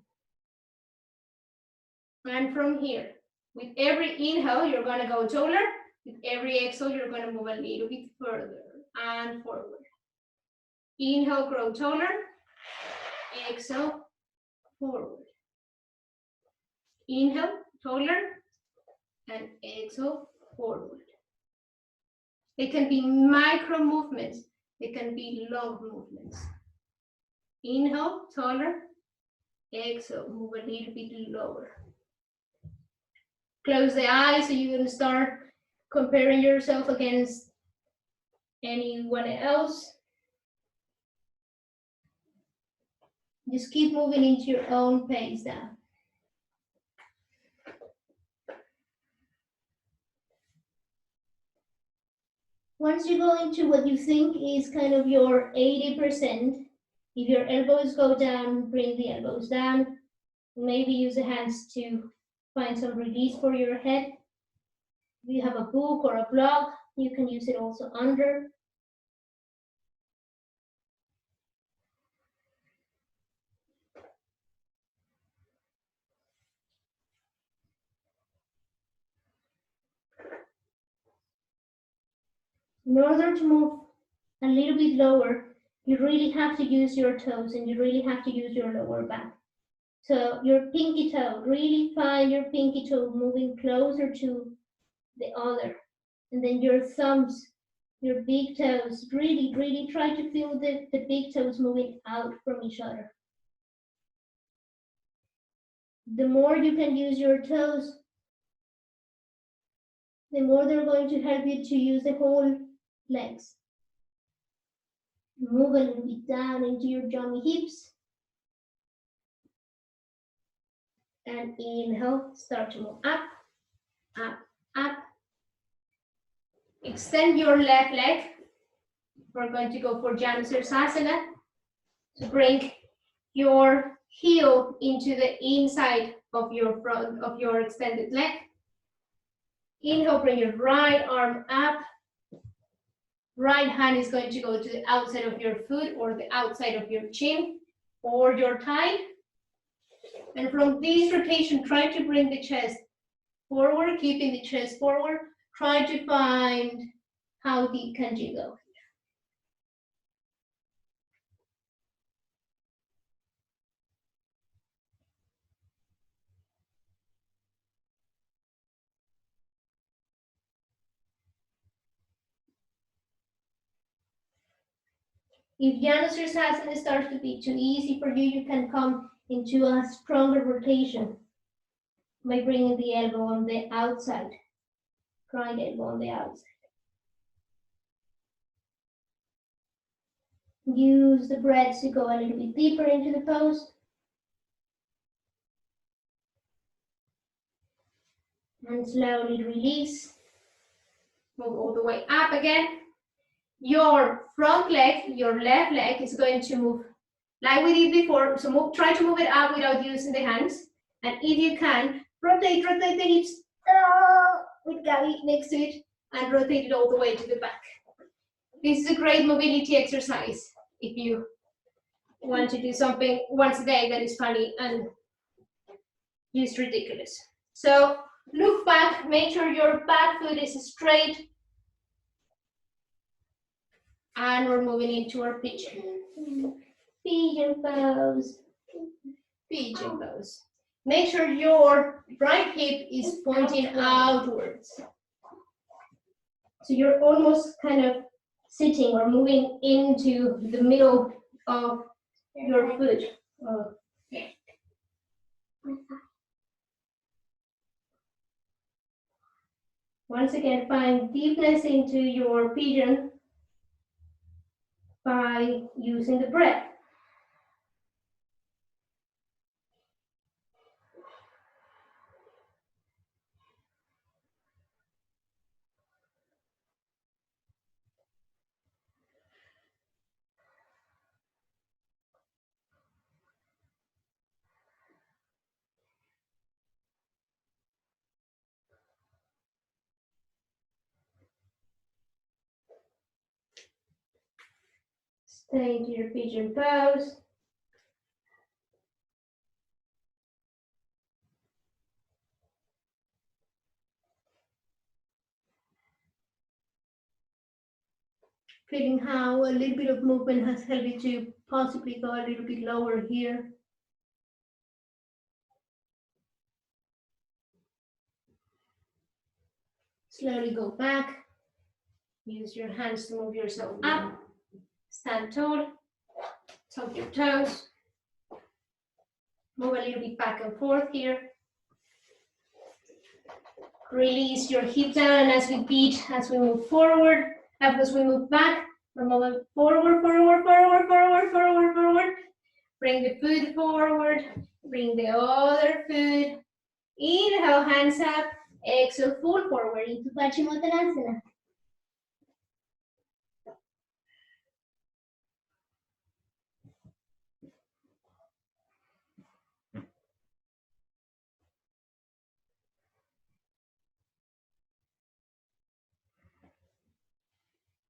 Speaker 1: And from here, with every inhale, you're going to go taller. With every exhale, you're going to move a little bit further and forward. Inhale, grow taller. Exhale, forward. Inhale, taller. And exhale, forward. They can be micro movements. They can be long movements. Inhale, taller. Exhale, move a little bit lower. Close the eyes so you can start comparing yourself against anyone else. Just keep moving into your own pace now. Once you go into what you think is kind of your 80%, if your elbows go down, bring the elbows down. Maybe use the hands to find some release for your head. If you have a book or a blog, you can use it also under. In order to move a little bit lower, you really have to use your toes and you really have to use your lower back. So your pinky toe, really find your pinky toe moving closer to the other. And then your thumbs, your big toes, really try to feel the big toes moving out from each other. The more you can use your toes, the more they're going to help you to use the whole legs. Move a little bit down into your yummy hips. And inhale, start to move up, up, up. Extend your left leg. We're going to go for Janusirsasana. So bring your heel into the inside of your front of your extended leg. Inhale, bring your right arm up. Right hand is going to go to the outside of your foot or the outside of your chin or your thigh. And from this rotation, try to bring the chest forward, keeping the chest forward. Try to find how deep can you go. If Janusirsasana starts to be too easy for you, you can come into a stronger rotation by bringing the elbow on the outside. Right elbow on the outside. Use the breath to go a little bit deeper into the pose. And slowly release. Move all the way up again. Your front leg, your left leg is going to move like we did before. So try to move it up without using the hands. And if you can, rotate the hips with Gabby next to it and rotate it all the way to the back. This is a great mobility exercise if you want to do something once a day that is funny and just ridiculous. So look back, make sure your back foot is straight And we're moving into our pigeon. Pigeon pose. Pigeon pose. Make sure your right hip is pointing outwards. So you're almost kind of sitting or moving into the middle of your foot. Once again, find deepness into your pigeon by using the breath. Stay into your pigeon pose. Feeling how a little bit of movement has helped you to possibly go a little bit lower here. Slowly go back. Use your hands to move yourself up. Stand tall. Tuck your toes. Move a little bit back and forth here. Release your hip down as we beat, as we move forward. As we move back, we're moving forward, forward, forward, forward, forward, forward. Bring the foot forward. Bring the other foot. Inhale, hands up. Exhale, full forward into Paschimottanasana.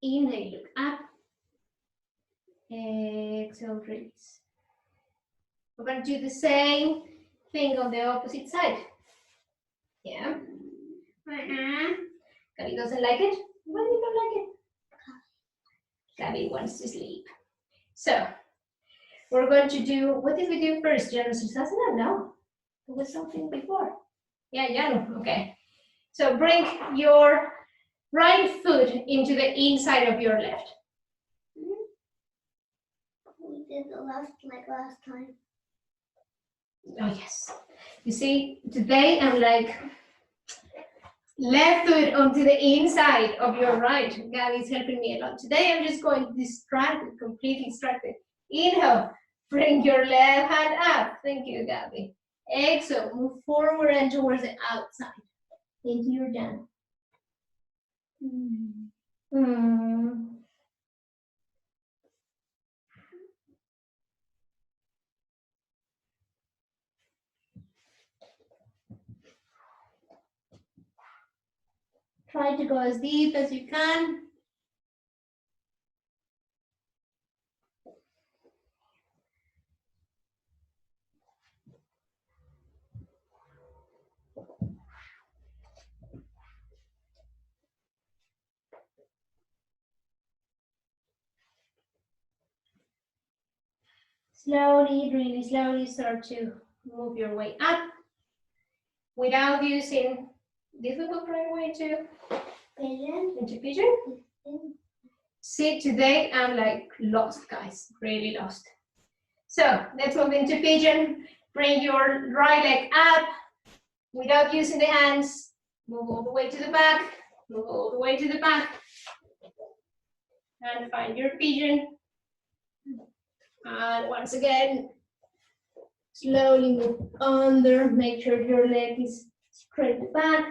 Speaker 1: Inhale, look up. Exhale, release. We're going to do the same thing on the opposite side. Yeah. Gabby doesn't like it. Why do you don't like it? Gabby wants to sleep. So, we're going to do, what did we do first? Janusirsasana? No. There was something before. Yeah, Janu. Okay. So, bring your right foot into the inside of your left.
Speaker 2: We did the last like last time.
Speaker 1: Oh, yes. You see, today I'm like left foot onto the inside of your right. Gabby's helping me a lot. Today I'm just going distracted, completely distracted. Inhale, bring your left hand up. Thank you, Gabby. Exhale, move forward and towards the outside. Into your down. Try to go as deep as you can. Slowly, really slowly start to move your way up without using, did we go right away to
Speaker 2: Pigeon.
Speaker 1: into pigeon? See, today I'm like lost, guys, really lost. So let's move into pigeon. Bring your right leg up without using the hands. Move all the way to the back. Move all the way to the back. And find your pigeon. And once again, slowly move under. Make sure your leg is straight back.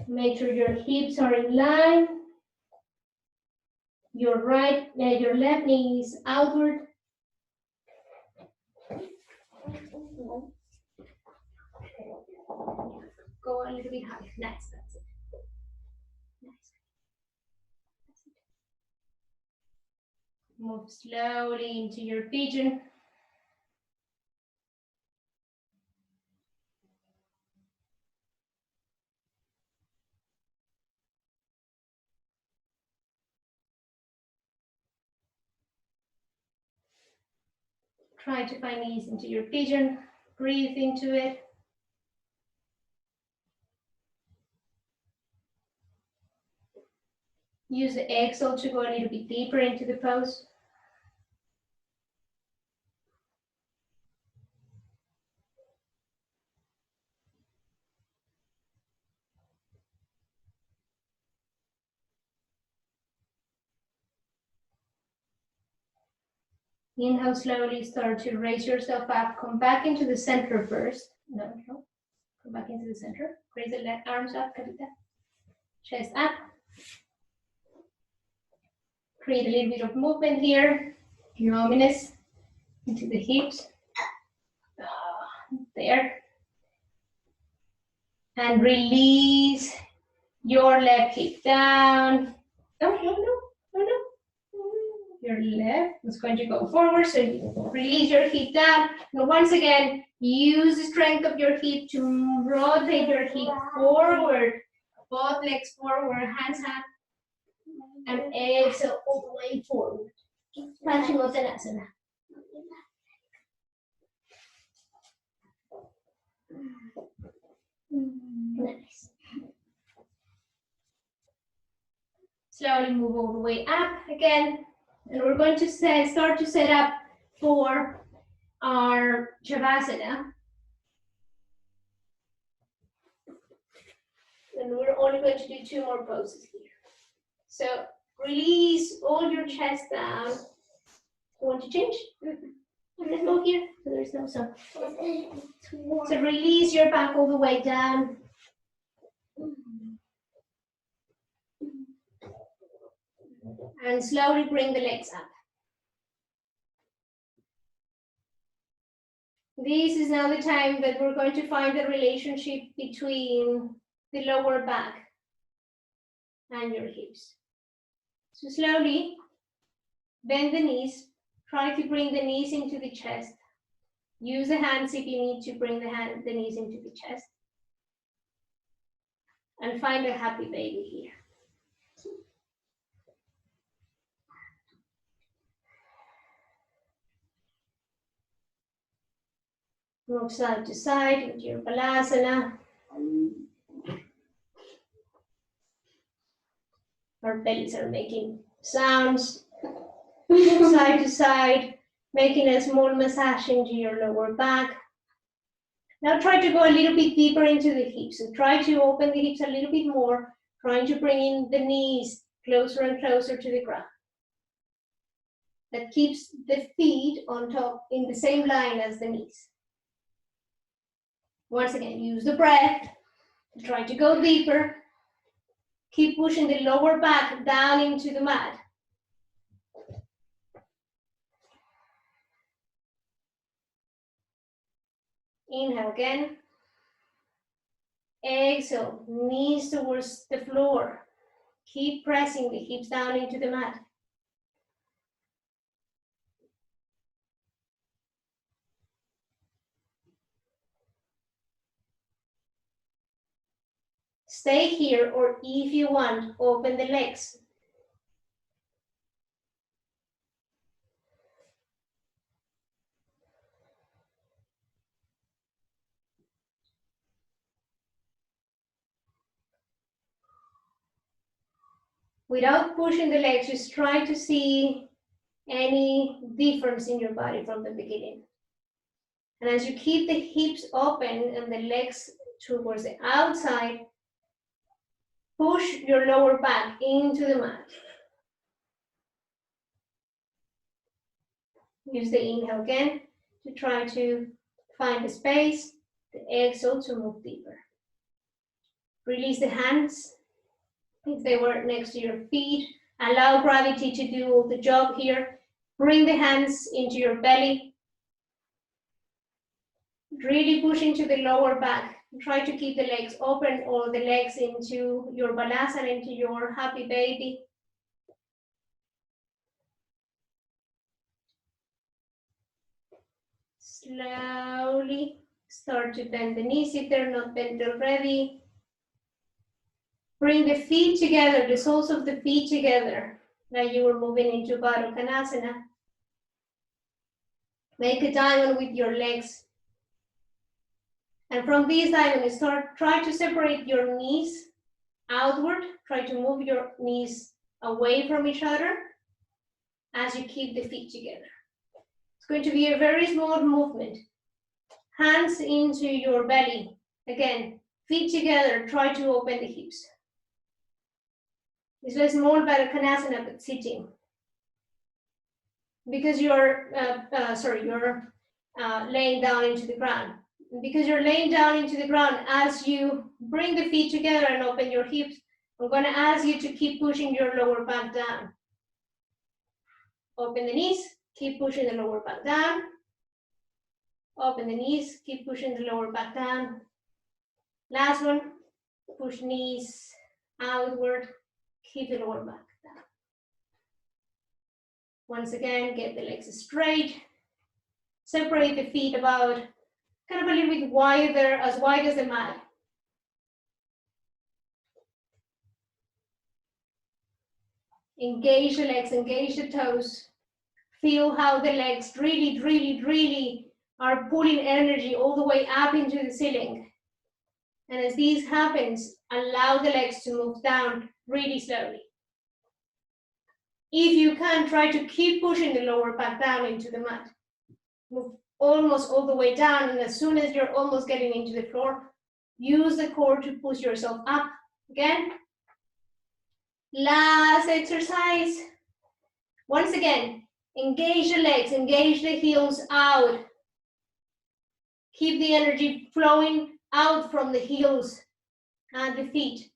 Speaker 1: Make sure your hips are in line. Your left knee is outward. Go a little bit higher. Nice, that's it. Nice. That's it. Move slowly into your pigeon. Try to find ease into your pigeon. Breathe into it. Use the exhale to go a little bit deeper into the pose. Inhale slowly, start to raise yourself up. Come back into the center first. No. Come back into the center. Raise the left arms up, Kapita. Chest up. Create a little bit of movement here. Luminous into the hips. There. And release your left hip down. No. Your left is going to go forward, so you release your hip down. And once again, use the strength of your hip to rotate your hip forward. Both legs forward, hands up. And exhale all the way forward. Paschimottanasana. Nice. Slowly move all the way up again. And we're going to start to set up for our Shavasana. And we're only going to do 2 more poses here. So release all your chest down. Want to change? Let's go here. So there's no sound. So release your back all the way down. And slowly bring the legs up. This is now the time that we're going to find the relationship between the lower back and your hips. So slowly bend the knees. Try to bring the knees into the chest. Use the hands if you need to bring the knees into the chest. And find a happy baby here. Move side to side into your Balasana. Our bellies are making sounds. Side to side, making a small massage into your lower back. Now try to go a little bit deeper into the hips. So try to open the hips a little bit more, trying to bring in the knees closer and closer to the ground. That keeps the feet on top in the same line as the knees. Once again, use the breath to try to go deeper. Keep pushing the lower back down into the mat. Inhale again. Exhale, knees towards the floor. Keep pressing the hips down into the mat. Stay here, or if you want, open the legs. Without pushing the legs, just try to see any difference in your body from the beginning. And as you keep the hips open and the legs towards the outside, push your lower back into the mat. Use the inhale again to try to find the space, the exhale to move deeper. Release the hands if they were next to your feet. Allow gravity to do all the job here. Bring the hands into your belly. Really push into the lower back. Try to keep the legs open or the legs into your Balasana, into your happy baby. Slowly start to bend the knees if they're not bent already. Bring the feet together, the soles of the feet together, like you were moving into Baddha Konasana. Make a diamond with your legs. And from this diamond, try to separate your knees outward. Try to move your knees away from each other as you keep the feet together. It's going to be a very small movement. Hands into your belly. Again, feet together, try to open the hips. It's a small Baddha but sitting. Because you're laying down into the ground. Because you're laying down into the ground, as you bring the feet together and open your hips, I'm going to ask you to keep pushing your lower back down. Open the knees, keep pushing the lower back down. Open the knees, keep pushing the lower back down. Last one, push knees outward, keep the lower back down. Once again, get the legs straight. Separate the feet about kind of a little bit wider, as wide as the mat. Engage the legs, engage the toes. Feel how the legs really are pulling energy all the way up into the ceiling. And as this happens, allow the legs to move down really slowly. If you can, try to keep pushing the lower back down into the mat. Move almost all the way down, and as soon as you're almost getting into the floor, use the core to push yourself up. Again. Last exercise. Once again, engage the legs, engage the heels out. Keep the energy flowing out from the heels and the feet.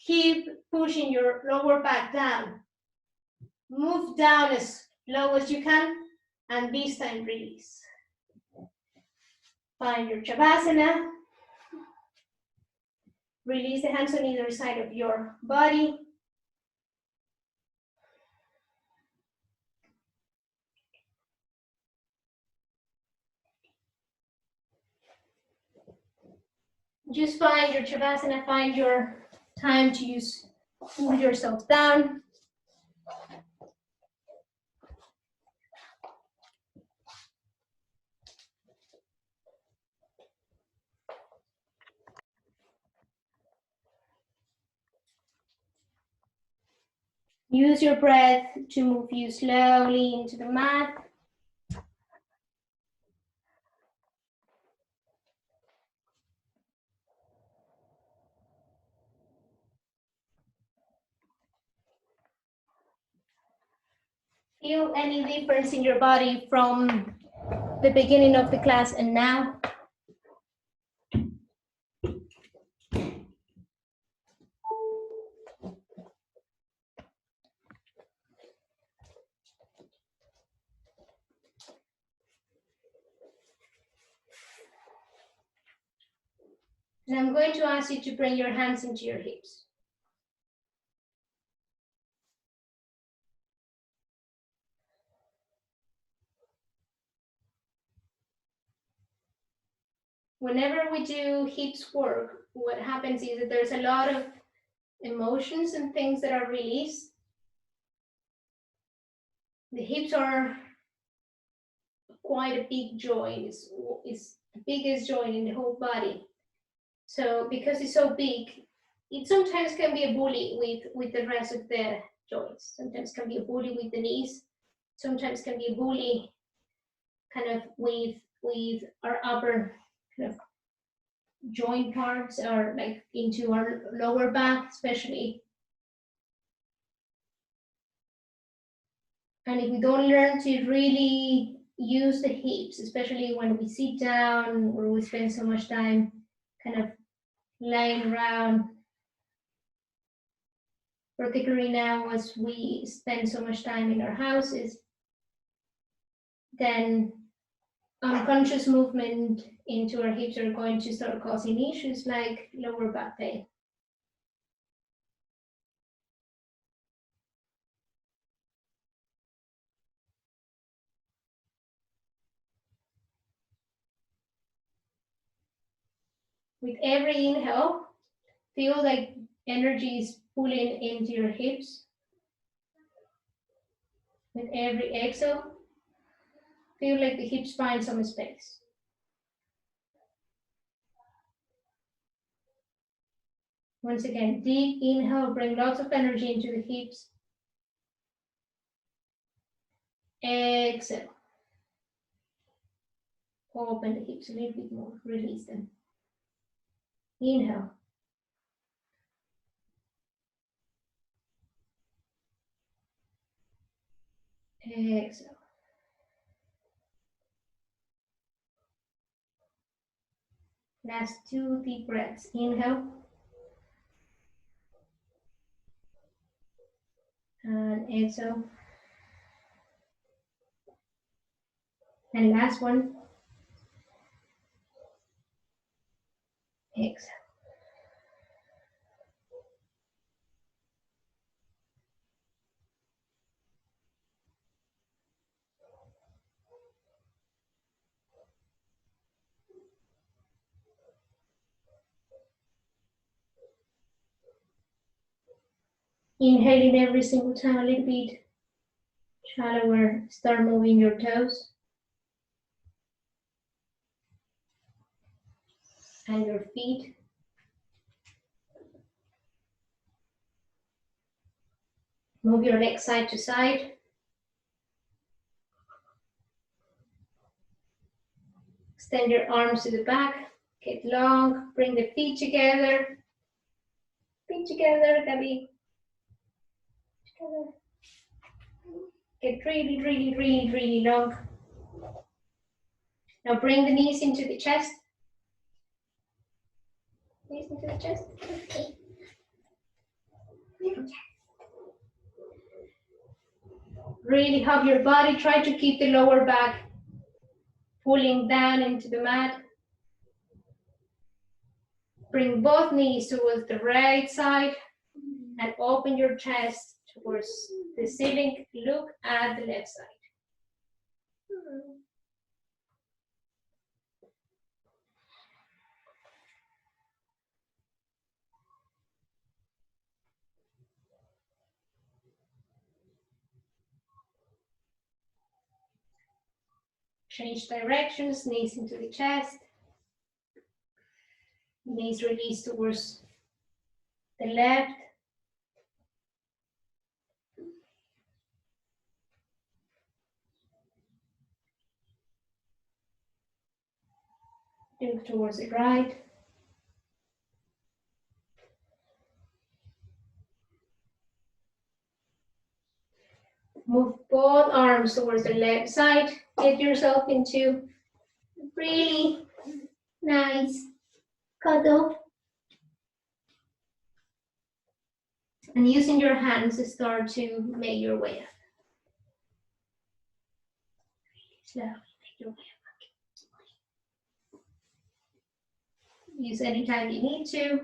Speaker 1: Keep pushing your lower back down. Move down as low as you can, and this time release. Find your Shavasana. Release the hands on either side of your body. Just find your Shavasana, find your time to move yourself down. Use your breath to move you slowly into the mat. Feel any difference in your body from the beginning of the class and now? And I'm going to ask you to bring your hands into your hips. Whenever we do hips work, what happens is that there's a lot of emotions and things that are released. The hips are quite a big joint. It's the biggest joint in the whole body. So because it's so big, it sometimes can be a bully with the rest of the joints. Sometimes can be a bully with the knees. Sometimes can be a bully kind of with our upper kind of joint parts, or like into our lower back especially. And if we don't learn to really use the hips, especially when we sit down or we spend so much time kind of lying around, particularly now as we spend so much time in our houses, then unconscious movement into our hips are going to start causing issues like lower back pain. With every inhale, feel like energy is pulling into your hips. With every exhale, Feel like the hips find some space. Once again, deep inhale, bring lots of energy into the hips. Exhale. Open the hips a little bit more, release them. Inhale. Exhale. Last 2 deep breaths. Inhale. And exhale. And last one. Exhale. Inhaling every single time a little bit shallower. Start moving your toes and your feet. Move your legs side to side. Extend your arms to the back. Get long. Bring the feet together. Feet together, Gabby. Together. Get really, really, really, really long. Now bring the knees into the chest. Knees into the chest.
Speaker 2: Okay.
Speaker 1: Really hug your body. Try to keep the lower back pulling down into the mat. Bring both knees towards the right side and open your chest towards the ceiling. Look at the left side. Change directions, knees into the chest. Knees release towards the left. Look towards the right. Move both arms towards the left side. Get yourself into really nice cuddle. And using your hands to start to make your way up. Slowly make your way up. Use any time you need to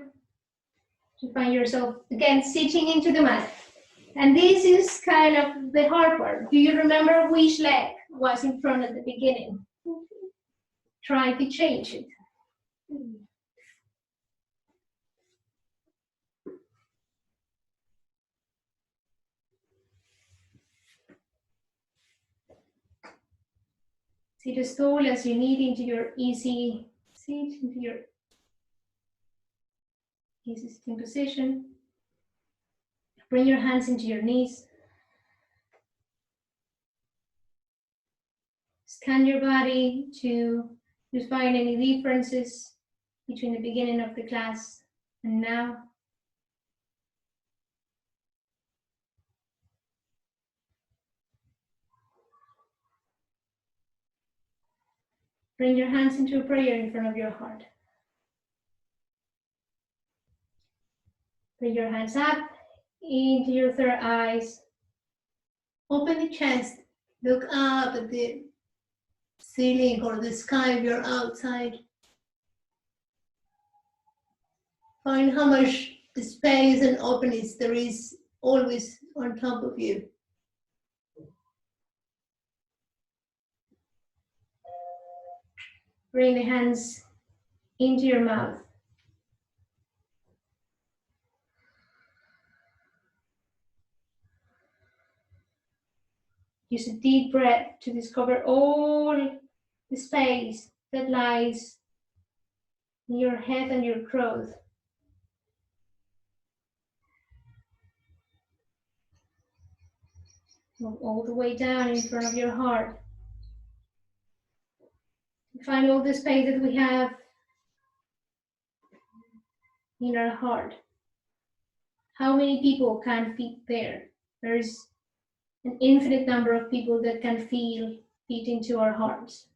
Speaker 1: find yourself, again, sitting into the mat. And this is kind of the hard part. Do you remember which leg was in front at the beginning? Try to change it. Sit as tall as you need into your easy seat, into your easy sitting position. Bring your hands into your knees. Scan your body to find any differences between the beginning of the class and now. Bring your hands into a prayer in front of your heart. Bring your hands up into your third eyes. Open the chest. Look up at the ceiling or the sky if you're outside. Find how much space and openness there is always on top of you. Bring the hands into your mouth. Use a deep breath to discover all the space that lies in your head and your throat. Go all the way down in front of your heart. Find all the space that we have in our heart. How many people can fit there? There's an infinite number of people that can fit into our hearts.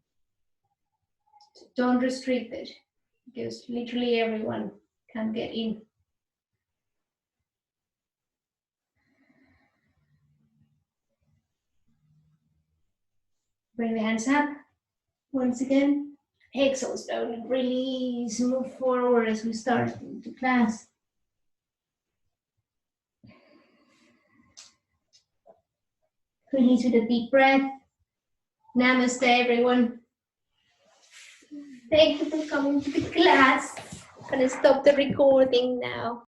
Speaker 1: So don't restrict it, because literally everyone can get in. Bring the hands up once again. Exhale slowly, release, move forward as we start into class. Release with a deep breath. Namaste, everyone. Thank you for coming to the class. I'm gonna stop the recording now.